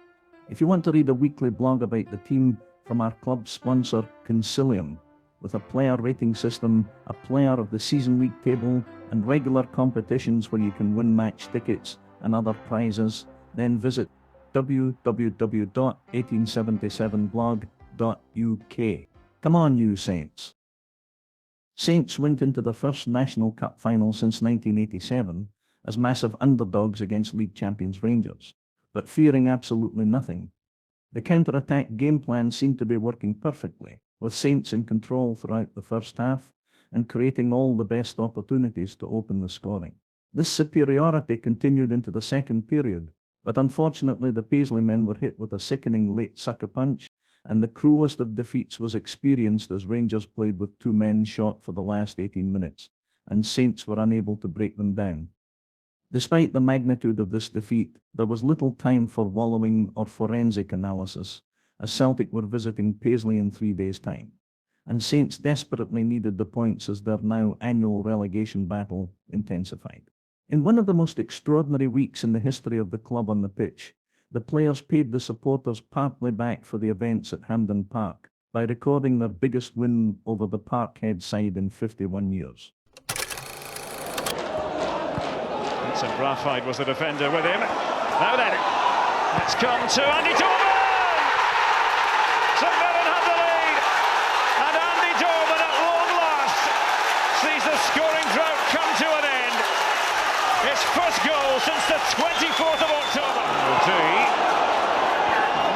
Speaker 1: If you want to read a weekly blog about the team from our club sponsor, Concilium, with a player rating system, a player of the season league table, and regular competitions where you can win match tickets and other prizes, then visit www.1877blog.uk. Come on, you Saints. Saints went into the first National Cup final since 1987 as massive underdogs against league champions Rangers, but fearing absolutely nothing. The counter-attack game plan seemed to be working perfectly, with Saints in control throughout the first half and creating all the best opportunities to open the scoring. This superiority continued into the second period, but unfortunately the Paisley men were hit with a sickening late sucker punch, and the cruelest of defeats was experienced as Rangers played with 2 men short for the last 18 minutes, and Saints were unable to break them down. Despite the magnitude of this defeat, there was little time for wallowing or forensic analysis, as Celtic were visiting Paisley in 3 days' time, and Saints desperately needed the points as their now annual relegation battle intensified. In one of the most extraordinary weeks in the history of the club on the pitch, the players paid the supporters partly back for the events at Hampden Park by recording their biggest win over the Parkhead side in 51 years.
Speaker 6: Vincent Braffide was the defender with him. Now then, it's come to Andy Dorman! St Mirren have the lead, and Andy Dorman at long last sees the scoring drought come to an end. His first goal since the 24th of October.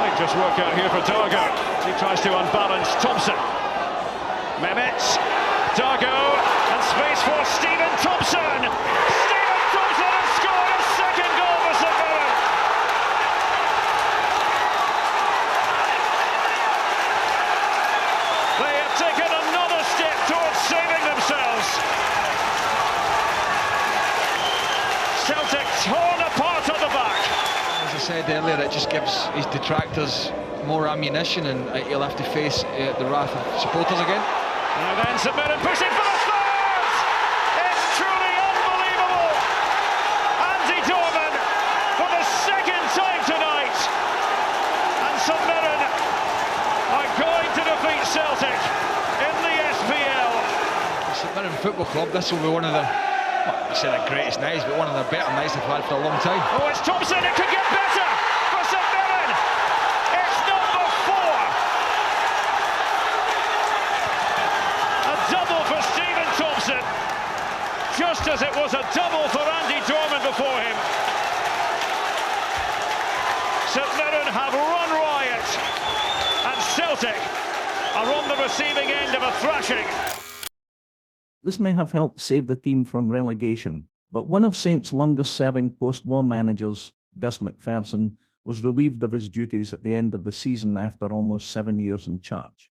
Speaker 6: Might just work out here for Dargo. He tries to unbalance Thompson. Mehmet, Dargo, and space for Stephen Thompson. Stephen Thompson has scored a second goal for St Mirren. They have taken another step towards saving themselves. Celtic torn apart at the back.
Speaker 16: As I said earlier, it just gives his detractors more ammunition, and he'll have to face the wrath of supporters again.
Speaker 6: Now then, St Mirren pushing for the third! It's truly unbelievable! Andy Dorman for the second time tonight! And St Mirren are going to defeat Celtic in the SPL.
Speaker 16: St Mirren Football Club, this will be one of the, well, I say the greatest nights, but one of the better nights they've had for a long time.
Speaker 6: Oh, it's Thompson, it could get better for St Mirren! It's number 4! A double for Stephen Thompson, just as it was a double for Andy Dorman before him. St Mirren have run riot, and Celtic are on the receiving end of a thrashing.
Speaker 1: This may have helped save the team from relegation, but one of Saints' longest-serving post-war managers, Gus McPherson, was relieved of his duties at the end of the season after almost 7 years in charge.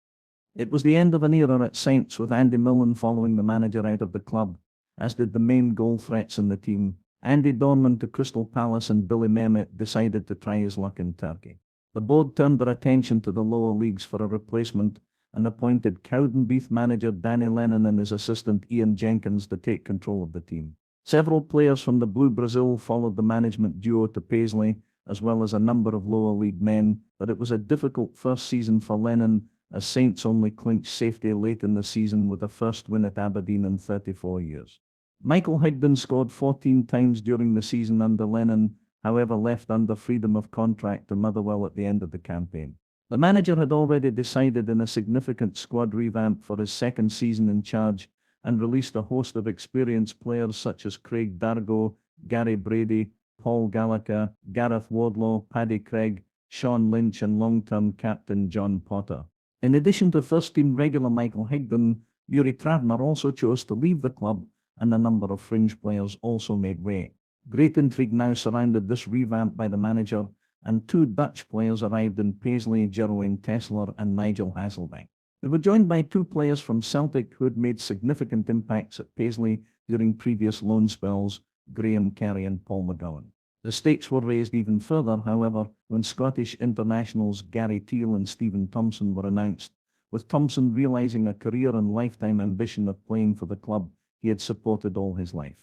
Speaker 1: It was the end of an era at Saints, with Andy Millen following the manager out of the club, as did the main goal threats in the team. Andy Dorman to Crystal Palace, and Billy Mehmet decided to try his luck in Turkey. The board turned their attention to the lower leagues for a replacement and appointed Cowdenbeath manager Danny Lennon and his assistant Ian Jenkins to take control of the team. Several players from the Blue Brazil followed the management duo to Paisley, as well as a number of lower league men, but it was a difficult first season for Lennon, as Saints only clinched safety late in the season with a first win at Aberdeen in 34 years. Michael Higdon scored 14 times during the season under Lennon, however left under freedom of contract to Motherwell at the end of the campaign. The manager had already decided in a significant squad revamp for his second season in charge and released a host of experienced players such as Craig Dargo, Gary Brady, Paul Gallagher, Gareth Wardlaw, Paddy Craig, Sean Lynch and long-term captain John Potter. In addition to first-team regular Michael Higdon, Yuri Travner also chose to leave the club, and a number of fringe players also made way. Great intrigue now surrounded this revamp by the manager, and 2 Dutch players arrived in Paisley, Jerwin Tesler and Nigel Hasselbank. They were joined by two players from Celtic who had made significant impacts at Paisley during previous loan spells, Graham Carey and Paul McGowan. The stakes were raised even further, however, when Scottish internationals Gary Teale and Stephen Thompson were announced, with Thompson realising a career and lifetime ambition of playing for the club he had supported all his life.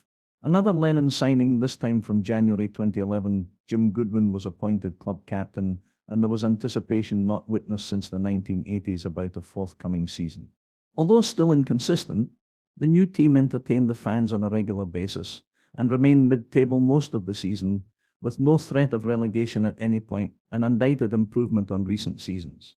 Speaker 1: Another Lennon signing, this time from January 2011, Jim Goodwin was appointed club captain, and there was anticipation not witnessed since the 1980s about a forthcoming season. Although still inconsistent, the new team entertained the fans on a regular basis and remained mid-table most of the season, with no threat of relegation at any point, an undoubted improvement on recent seasons.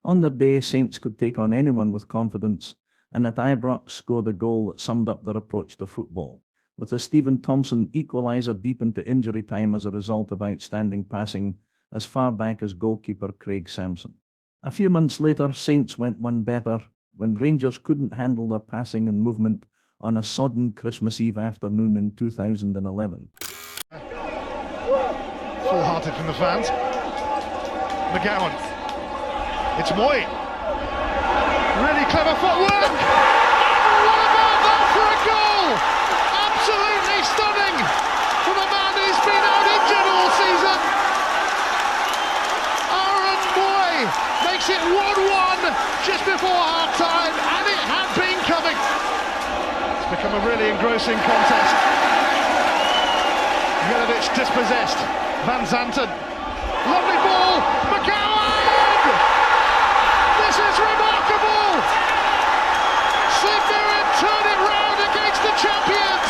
Speaker 1: On the day, Saints could take on anyone with confidence, and at Ibrox scored a goal that summed up their approach to football, with a Stephen Thompson equaliser deep into injury time as a result of outstanding passing as far back as goalkeeper Craig Sampson. A few months later, Saints went one better when Rangers couldn't handle their passing and movement on a sodden Christmas Eve afternoon in 2011.
Speaker 20: Full-hearted from the fans. McGowan. It's Moy. Really clever footwork. What about that for a goal? Absolutely stunning from a man who's been out injured all season. Aaron Moy makes it 1-1 just before half-time, and it had been coming. It's become a really engrossing contest. Jelovic dispossessed. Van Zanten. Lovely ball. McGowan! This is remarkable! St Mirren turn it round against the champions.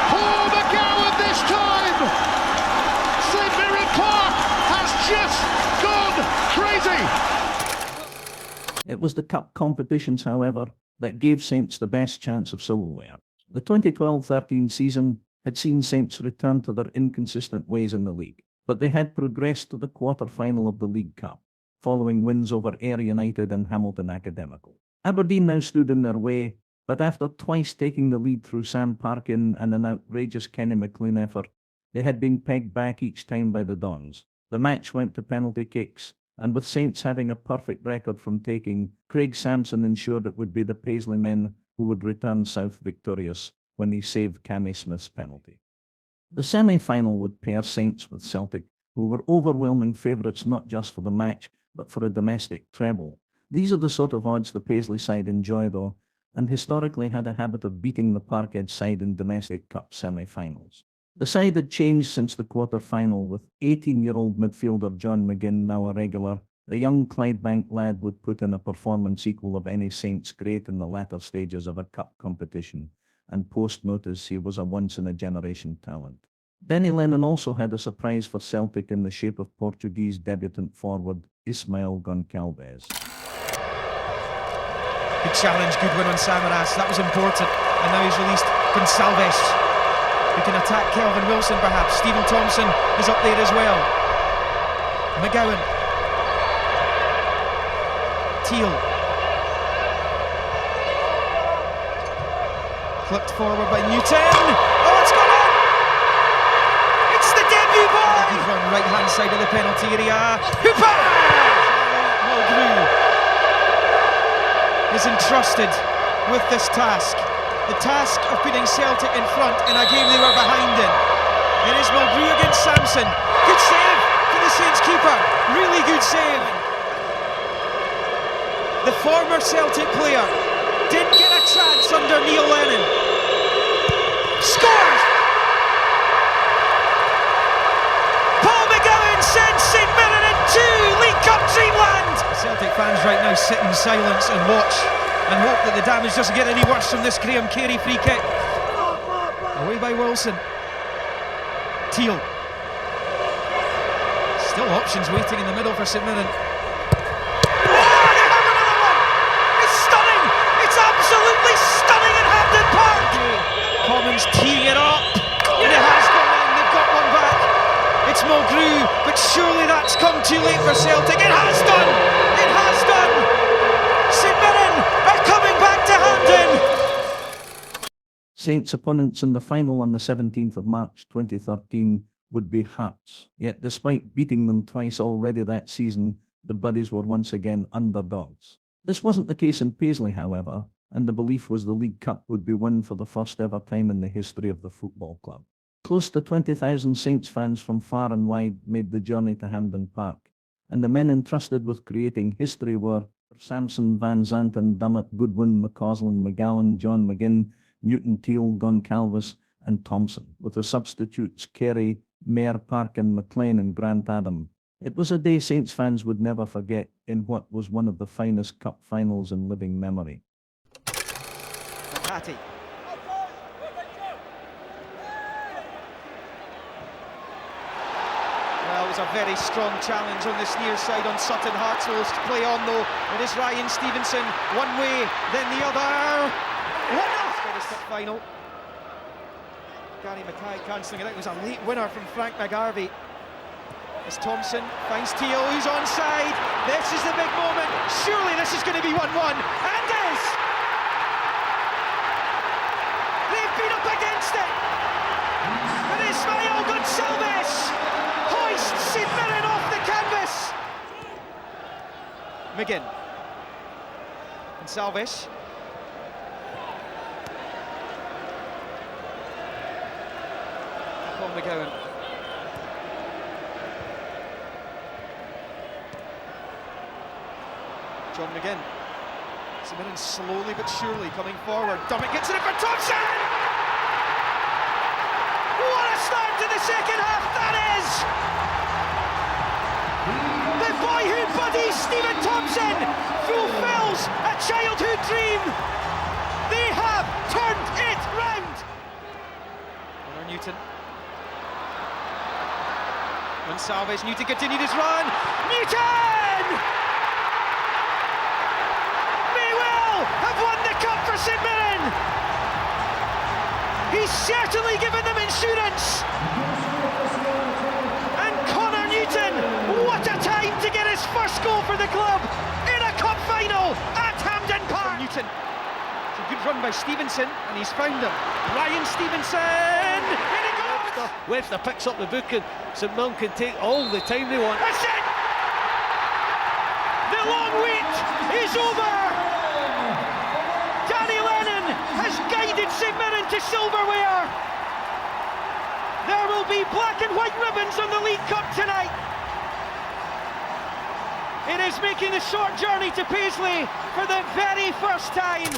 Speaker 20: Poor McGowan this time. St Mirren Park has just gone crazy.
Speaker 1: It was the cup competitions, however, that gave Saints the best chance of silverware. The 2012-13 season had seen Saints return to their inconsistent ways in the league, but they had progressed to the quarter-final of the League Cup, following wins over Ayr United and Hamilton Academical. Aberdeen now stood in their way, but after twice taking the lead through Sam Parkin and an outrageous Kenny McLean effort, they had been pegged back each time by the Dons. The match went to penalty kicks, and with Saints having a perfect record from taking, Craig Sampson ensured it would be the Paisley men who would return south victorious when he saved Cammy Smith's penalty. The semi-final would pair Saints with Celtic, who were overwhelming favourites not just for the match, but for a domestic treble. These are the sort of odds the Paisley side enjoy, though, and historically had a habit of beating the Parkhead side in domestic cup semi-finals. The side had changed since the quarter-final, with 18-year-old midfielder John McGinn now a regular. The young Clydebank lad would put in a performance equal of any Saints great in the latter stages of a cup competition, and post-notice he was a once-in-a-generation talent. Benny Lennon also had a surprise for Celtic in the shape of Portuguese debutant forward Ismael Goncalves.
Speaker 21: Good challenge, good win on Samaras, that was important, and now he's released Goncalves, who can attack Kelvin Wilson perhaps. Stephen Thompson is up there as well. McGowan. Teale. Flipped forward by Newton. Oh, it's gone in! It's the debut boy! He's run right-hand side of the penalty area. Hooper! Mulgrew is entrusted with this task. The task of putting Celtic in front in a game they were behind in. It is Mulgrew against Sampson. Good save for the Saints keeper. Really good save. The former Celtic player didn't get a chance under Neil Lennon. Scores! Paul McGowan sends St Mirren into League Cup dreamland! Celtic fans right now sit in silence and watch and hope that the damage doesn't get any worse from this Graham Carey free kick. Away by Wilson. Teale. Still options waiting in the middle for St Mirren. Absolutely stunning at Hampden Park! Commons teeing it up, and it has gone in, they've got one back. It's Mulgrew, but surely that's come too late for Celtic. It has done! It has done! St Mirren are coming back to Hampden!
Speaker 1: Saints' opponents in the final on the 17th of March 2013 would be Hearts. Yet despite beating them twice already that season, the Buddies were once again underdogs. This wasn't the case in Paisley, however, and the belief was the League Cup would be won for the first ever time in the history of the football club. Close to 20,000 Saints fans from far and wide made the journey to Hampden Park, and the men entrusted with creating history were Samson, Van Zanten, Dummett, Goodwin, McCausland, McGowan, John McGinn, Newton, Teal, Goncalves, and Thompson, with the substitutes Carey, Mayer, Parkin, McLean, and Grant Adam. It was a day Saints fans would never forget in what was one of the finest cup finals in living memory.
Speaker 21: Hattie. Well, it was a very strong challenge on this near side on Sutton Hartswell's to play on though. It is Ryan Stevenson, one way, then the other. What else? Scottish Cup final. Gary Mackay cancelling it out. It was a late winner from Frank McGarvey. As Thompson finds Teal, who's onside. This is the big moment. Surely this is going to be 1-1. And is! They've been up against it. And Ismail Gonçalves hoists St Mirren off the canvas. McGinn. Gonçalves. Paul McGowan. John McGinn. St Mirren slowly but surely coming forward. Dummett gets it in for Thompson! What a start to the second half that is! The boyhood buddy Stephen Thompson fulfills a childhood dream. They have turned it round. Connor Newton. Gonçalves, Newton continued his run. Newton! Have won the cup for St Mirren. He's certainly given them insurance. And Connor Newton, what a time to get his first goal for the club in a cup final at Hampden Park. Newton, it's a good run by Stevenson, and he's found him. Ryan Stevenson, in he goes.
Speaker 2: Webster picks up the book, and St Mirren can take all the time they want.
Speaker 21: That's it. The long wait is over. St Mirren to silverware. There will be black and white ribbons on the League Cup tonight. It is making the short journey to Paisley for the very first time.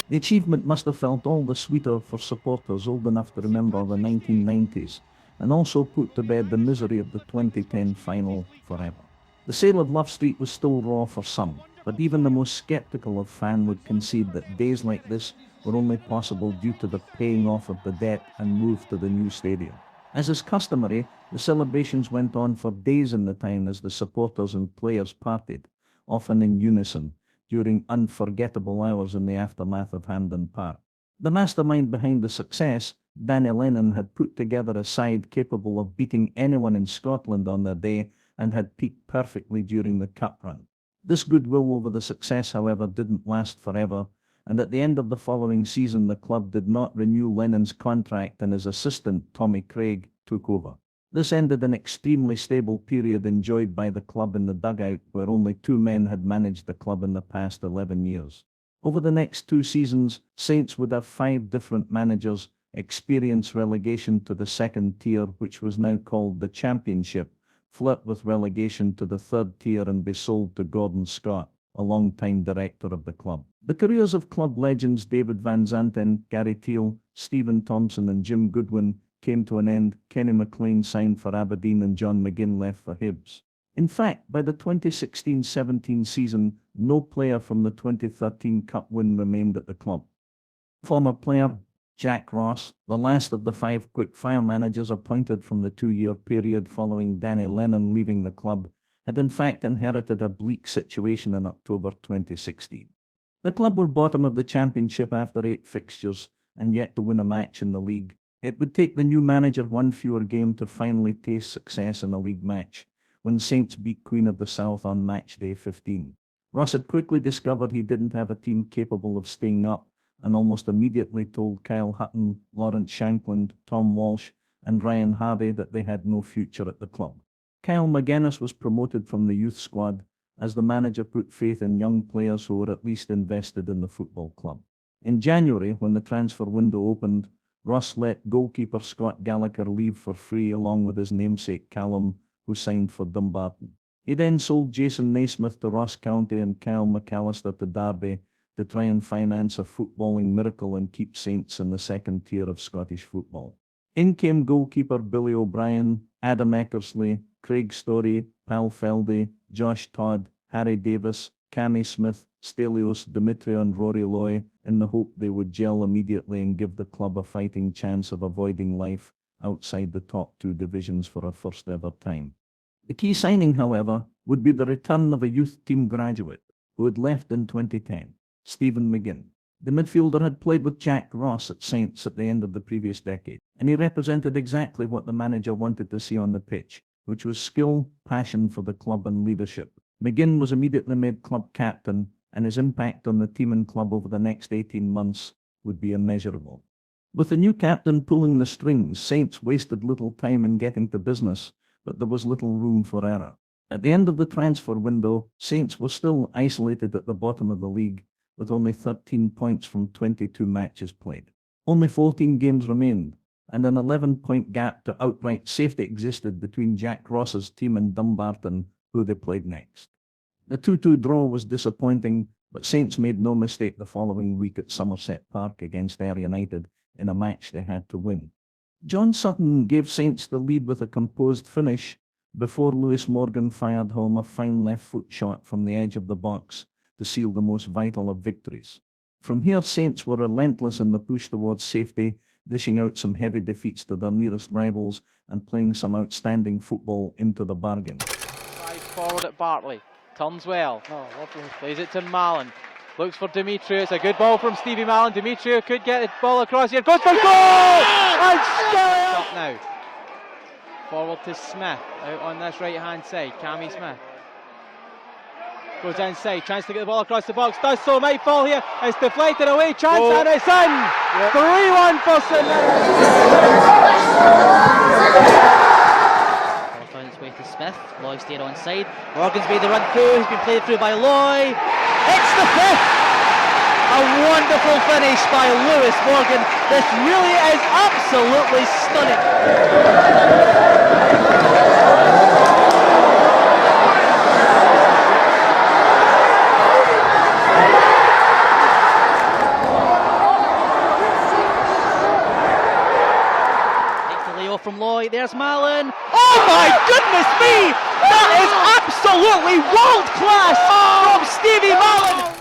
Speaker 1: The achievement must have felt all the sweeter for supporters old enough to remember the 1990s, and also put to bed the misery of the 2010 final forever. The sale of Love Street was still raw for some, but even the most sceptical of fans would concede that days like this were only possible due to the paying off of the debt and move to the new stadium. As is customary, the celebrations went on for days in the town as the supporters and players partied, often in unison, during unforgettable hours in the aftermath of Hampden Park. The mastermind behind the success, Danny Lennon, had put together a side capable of beating anyone in Scotland on their day and had peaked perfectly during the cup run. This goodwill over the success, however, didn't last forever, and at the end of the following season the club did not renew Lennon's contract and his assistant Tommy Craig took over. This ended an extremely stable period enjoyed by the club in the dugout, where only two men had managed the club in the past 11 years. Over the next 2 seasons, Saints would have 5 different managers, experience relegation to the second tier, which was now called the Championship, flirt with relegation to the third tier and be sold to Gordon Scott, a long-time director of the club. The careers of club legends David Van Zanten, Gary Teal, Stephen Thompson and Jim Goodwin came to an end. Kenny McLean signed for Aberdeen and John McGinn left for Hibs. In fact, by the 2016-17 season, no player from the 2013 Cup win remained at the club. Former player Jack Ross, the last of the 5 quick-fire managers appointed from the 2-year period following Danny Lennon leaving the club, had in fact inherited a bleak situation in October 2016. The club were bottom of the Championship after 8 fixtures and yet to win a match in the league. It would take the new manager 1 fewer game to finally taste success in a league match, when Saints beat Queen of the South on match day 15. Ross had quickly discovered he didn't have a team capable of staying up, and almost immediately told Kyle Hutton, Lawrence Shankland, Tom Walsh and Ryan Harvey that they had no future at the club. Kyle McGuinness was promoted from the youth squad, as the manager put faith in young players who were at least invested in the football club. In January, when the transfer window opened, Ross let goalkeeper Scott Gallagher leave for free along with his namesake Callum, who signed for Dumbarton. He then sold Jason Naismith to Ross County and Kyle McAllister to Derby to try and finance a footballing miracle and keep Saints in the second tier of Scottish football. In came goalkeeper Billy O'Brien, Adam Eckersley, Craig Story, Pal Feldy, Josh Todd, Harry Davis, Cammy Smith, Stelios Demetrio and Rory Loy, in the hope they would gel immediately and give the club a fighting chance of avoiding life outside the top two divisions for a first ever time. The key signing, however, would be the return of a youth team graduate who had left in 2010, Stephen McGinn. The midfielder had played with Jack Ross at Saints at the end of the previous decade, and he represented exactly what the manager wanted to see on the pitch, which was skill, passion for the club and leadership. McGinn was immediately made club captain, and his impact on the team and club over the next 18 months would be immeasurable. With the new captain pulling the strings, Saints wasted little time in getting to business, but there was little room for error. At the end of the transfer window, Saints were still isolated at the bottom of the league, with only 13 points from 22 matches played. Only 14 games remained, and an 11-point gap to outright safety existed between Jack Ross's team and Dumbarton, who they played next. The 2-2 draw was disappointing, but Saints made no mistake the following week at Somerset Park against Ayr United in a match they had to win. John Sutton gave Saints the lead with a composed finish before Lewis Morgan fired home a fine left foot shot from the edge of the box to seal the most vital of victories. From here, Saints were relentless in the push towards safety, dishing out some heavy defeats to their nearest rivals and playing some outstanding football into the bargain.
Speaker 7: Slides forward at Bartley. Turns well. Plays it to Mallon. Looks for Demetriou. It's a good ball from Stevie Mallon. Demetriou could get the ball across here. Goes for goal! And stop now. Forward to Smith. Out on this right-hand side. Cammy Smith. Goes inside. Chance to get the ball across the box. Does so. Might fall here. It's deflected away. Chance and it's in. 3-1 for St Mirren.
Speaker 3: Found its way to Smith. Loy stayed on side. Morgan's made the run through. He's been played through by Loy. It's the fifth. A wonderful finish by Lewis Morgan. This really is absolutely stunning. From Loy, there's Mallon. Oh my goodness me! That is absolutely world class from Stevie Mallon!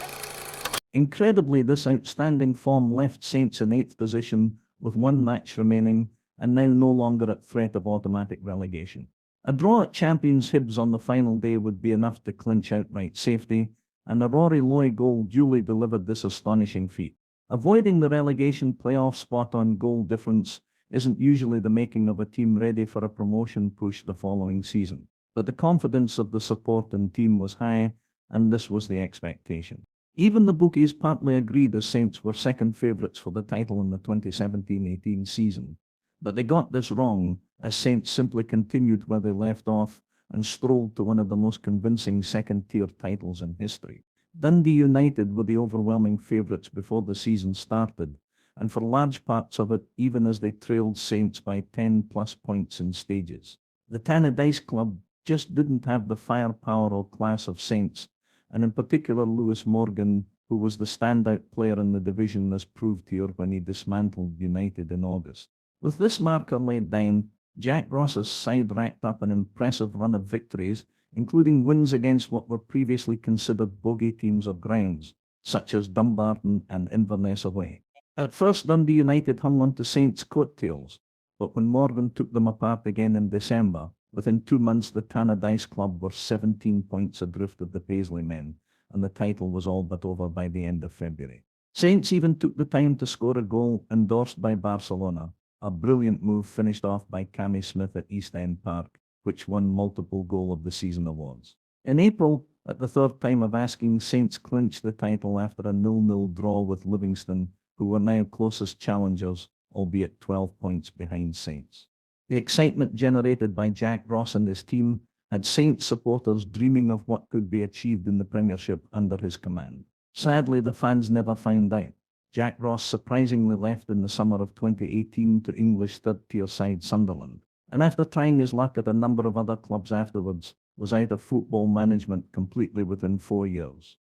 Speaker 1: Incredibly, this outstanding form left Saints in 8th position with one match remaining and now no longer at threat of automatic relegation. A draw at champions Hibs on the final day would be enough to clinch outright safety, and a Rory Loy goal duly delivered this astonishing feat. Avoiding the relegation playoff spot on goal difference isn't usually the making of a team ready for a promotion push the following season. But the confidence of the support and team was high, and this was the expectation. Even the bookies partly agreed as Saints were second favourites for the title in the 2017-18 season. But they got this wrong, as Saints simply continued where they left off and strolled to one of the most convincing second-tier titles in history. Dundee United were the overwhelming favourites before the season started, and for large parts of it, even as they trailed Saints by 10+ points in stages. The Tannadice club just didn't have the firepower or class of Saints, and in particular Lewis Morgan, who was the standout player in the division as proved here when he dismantled United in August. With this marker laid down, Jack Ross's side racked up an impressive run of victories, including wins against what were previously considered bogey teams or grounds, such as Dumbarton and Inverness away. At first, Dundee United hung on to Saints' coattails, but when Morgan took them apart again in December, within 2 months the Tannadice club were 17 points adrift of the Paisley men, and the title was all but over by the end of February. Saints even took the time to score a goal endorsed by Barcelona, a brilliant move finished off by Cammy Smith at East End Park, which won multiple Goal of the Season awards. In April, at the third time of asking, Saints clinched the title after a 0-0 draw with Livingston, who were now closest challengers, albeit 12 points behind Saints. The excitement generated by Jack Ross and his team had Saints supporters dreaming of what could be achieved in the Premiership under his command. Sadly, the fans never found out. Jack Ross surprisingly left in the summer of 2018 to English third-tier side Sunderland, and after trying his luck at a number of other clubs afterwards, was out of football management completely within 4 years.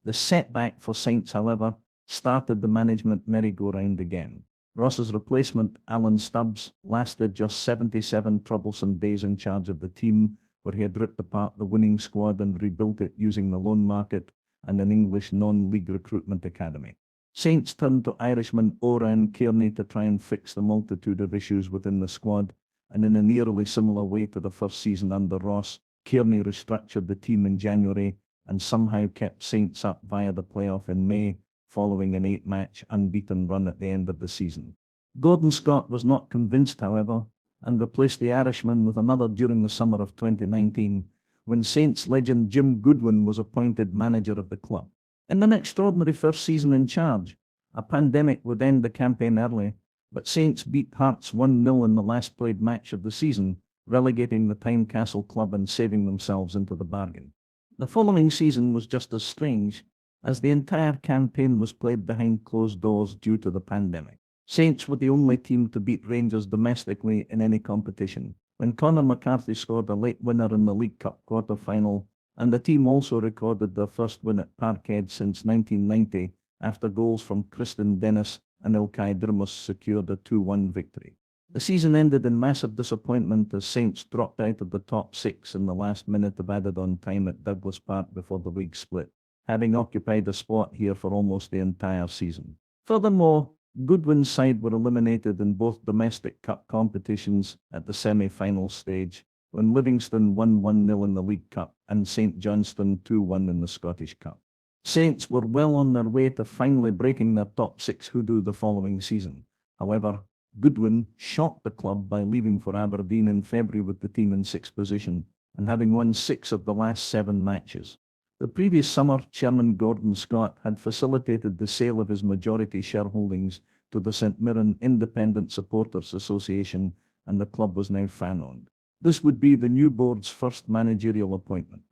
Speaker 1: The setback for Saints, however, started the management merry-go-round again. Ross's replacement, Alan Stubbs, lasted just 77 troublesome days in charge of the team, where he had ripped apart the winning squad and rebuilt it using the loan market and an English non-league recruitment academy. Saints turned to Irishman Oran Kearney to try and fix the multitude of issues within the squad, and in an eerily similar way to the first season under Ross, Kearney restructured the team in January and somehow kept Saints up via the playoff in May, following an 8-match unbeaten run at the end of the season. Gordon Scott was not convinced, however, and replaced the Irishman with another during the summer of 2019, when Saints legend Jim Goodwin was appointed manager of the club. In an extraordinary first season in charge, a pandemic would end the campaign early, but Saints beat Hearts 1-0 in the last played match of the season, relegating the Tynecastle club and saving themselves into the bargain. The following season was just as strange, as the entire campaign was played behind closed doors due to the pandemic. Saints were the only team to beat Rangers domestically in any competition, when Conor McCarthy scored a late winner in the League Cup quarter-final, and the team also recorded their first win at Parkhead since 1990 after goals from Kristen Dennis and Ilkay Dirmus secured a 2-1 victory. The season ended in massive disappointment as Saints dropped out of the top 6 in the last minute of added-on time at Douglas Park before the league split, having occupied a spot here for almost the entire season. Furthermore, Goodwin's side were eliminated in both domestic cup competitions at the semi-final stage, when Livingston won 1-0 in the League Cup and St Johnstone 2-1 in the Scottish Cup. Saints were well on their way to finally breaking their top 6 hoodoo the following season. However, Goodwin shocked the club by leaving for Aberdeen in February with the team in 6th position and having won 6 of the last 7 matches. The previous summer, Chairman Gordon Scott had facilitated the sale of his majority shareholdings to the St Mirren Independent Supporters Association, and the club was now fan-owned. This would be the new board's first managerial appointment.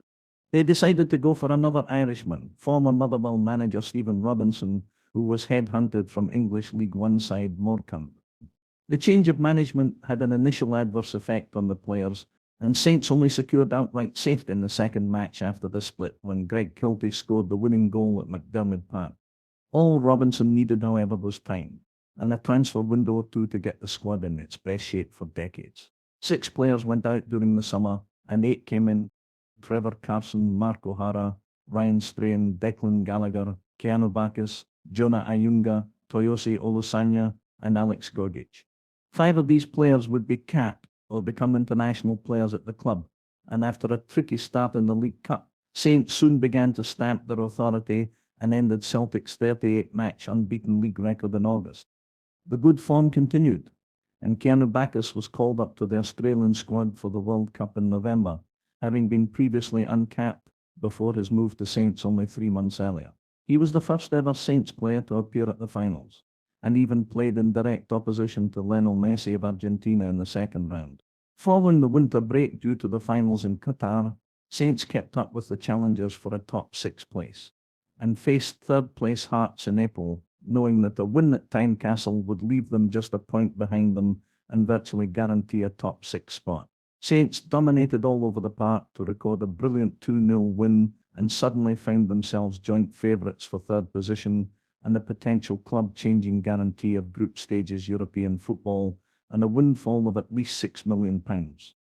Speaker 1: They decided to go for another Irishman, former Motherwell manager Stephen Robinson, who was headhunted from English League One side Morecambe. The change of management had an initial adverse effect on the players, and Saints only secured outright safety in the second match after the split when Greg Kiltie scored the winning goal at McDermott Park. All Robinson needed, however, was time, and a transfer window or two to get the squad in its best shape for decades. 6 players went out during the summer, and 8 came in: Trevor Carson, Mark O'Hara, Ryan Strain, Declan Gallagher, Keanu Bacchus, Jonah Ayunga, Toyosi Olusanya, and Alex Gogic. 5 of these players would be capped or become international players at the club, and after a tricky start in the League Cup, Saints soon began to stamp their authority and ended Celtic's 38-match unbeaten league record in August. The good form continued, and Keanu Bacchus was called up to the Australian squad for the World Cup in November, having been previously uncapped before his move to Saints only 3 months earlier. He was the first ever Saints player to appear at the finals, and even played in direct opposition to Lionel Messi of Argentina in the second round. Following the winter break due to the finals in Qatar, Saints kept up with the challengers for a top 6 place, and faced third-place Hearts in April, knowing that a win at Tynecastle would leave them just a point behind them and virtually guarantee a top 6 spot. Saints dominated all over the park to record a brilliant 2-0 win and suddenly found themselves joint favourites for third position and a potential club-changing guarantee of group stages European football and a windfall of at least £6 million.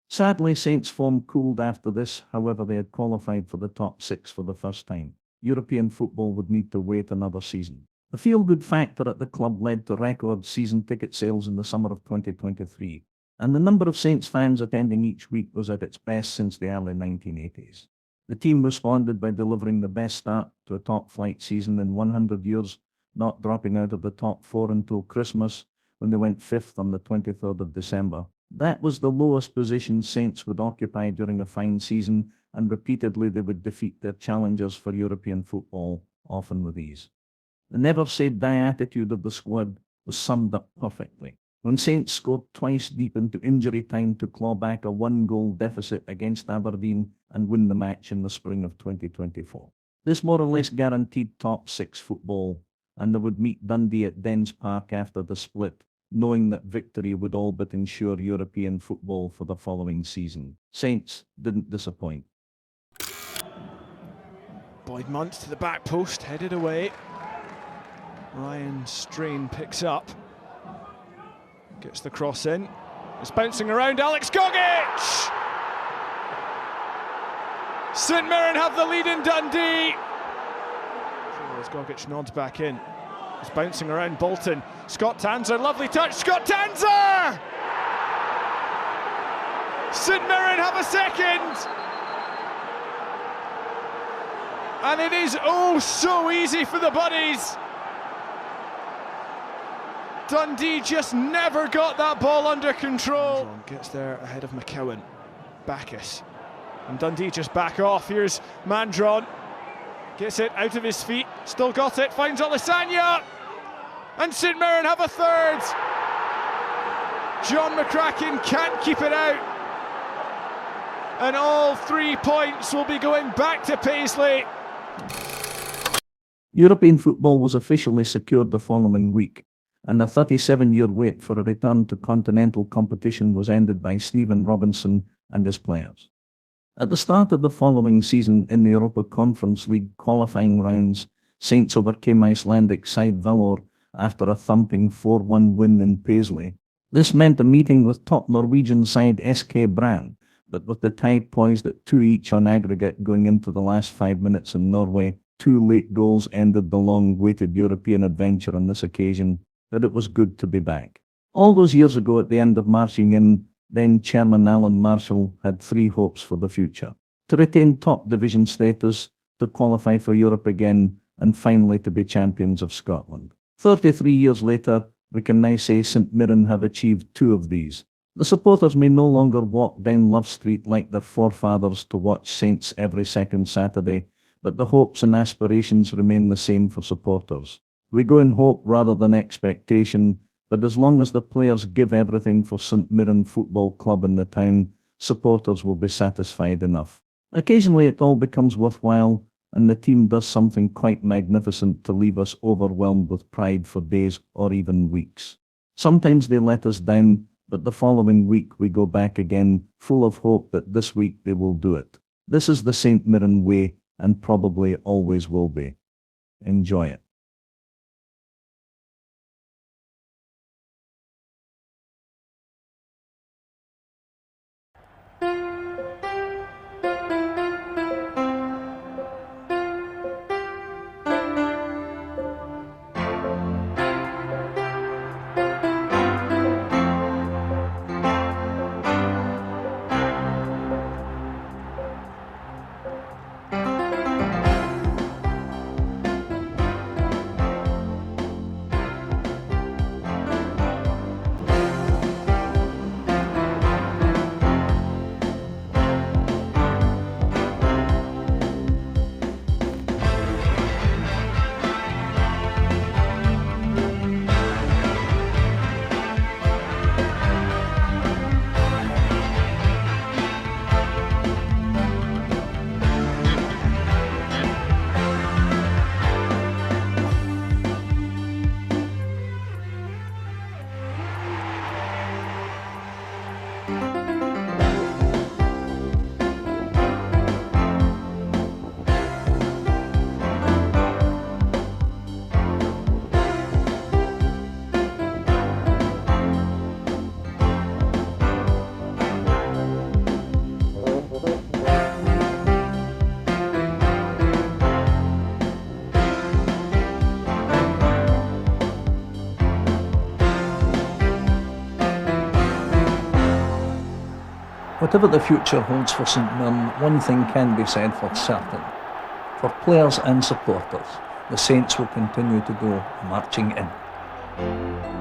Speaker 1: Sadly, Saints' form cooled after this. However, they had qualified for the top 6 for the first time. European football would need to wait another season. The feel-good factor at the club led to record season ticket sales in the summer of 2023, and the number of Saints fans attending each week was at its best since the early 1980s. The team responded by delivering the best start to a top-flight season in 100 years, not dropping out of the top 4 until Christmas, when they went 5th on the 23rd of December. That was the lowest position Saints would occupy during a fine season, and repeatedly they would defeat their challengers for European football, often with ease. The never-say-die attitude of the squad was summed up perfectly. when Saints scored twice deep into injury time to claw back a 1-goal deficit against Aberdeen and win the match in the spring of 2024. This more or less guaranteed top 6 football, and they would meet Dundee at Dens Park after the split, knowing that victory would all but ensure European football for the following season. Saints didn't disappoint.
Speaker 5: Boyd Munt to the back post, headed away. Ryan Strain picks up. Gets the cross in. It's bouncing around. Alex Gogic! St Mirren have the lead in Dundee. As Gogic nods back in. It's bouncing around Bolton. Scott Tanzer, lovely touch. Scott Tanzer! St Mirren have a second. And it is oh so easy for the Buddies. Dundee just never got that ball under control. Gets there ahead of McCowan. Bacchus. And Dundee just back off. Here's Mandron. Gets it out of his feet. Still got it. Finds Olisanya. And St Mirren have a third. John McCracken can't keep it out. And all 3 points will be going back to Paisley.
Speaker 1: European football was officially secured the following week, and a 37-year wait for a return to continental competition was ended by Stephen Robinson and his players. At the start of the following season in the Europa Conference League qualifying rounds, Saints overcame Icelandic side Valor after a thumping 4-1 win in Paisley. This meant a meeting with top Norwegian side SK Brann, but with the tie poised at 2 each on aggregate going into the last 5 minutes in Norway, 2 late goals ended the long-awaited European adventure on this occasion, but it was good to be back. All those years ago at the end of marching in, then Chairman Alan Marshall had 3 hopes for the future: to retain top division status, to qualify for Europe again, and finally to be champions of Scotland. 33 years later, we can now say St Mirren have achieved 2 of these. The supporters may no longer walk down Love Street like their forefathers to watch Saints every second Saturday, but the hopes and aspirations remain the same for supporters. We go in hope rather than expectation, but as long as the players give everything for St Mirren Football Club in the town, supporters will be satisfied enough. Occasionally it all becomes worthwhile, and the team does something quite magnificent to leave us overwhelmed with pride for days or even weeks. Sometimes they let us down, but the following week we go back again, full of hope that this week they will do it. This is the St Mirren way, and probably always will be. Enjoy it. Whatever the future holds for St Mirren, one thing can be said for certain. For players and supporters, the Saints will continue to go marching in.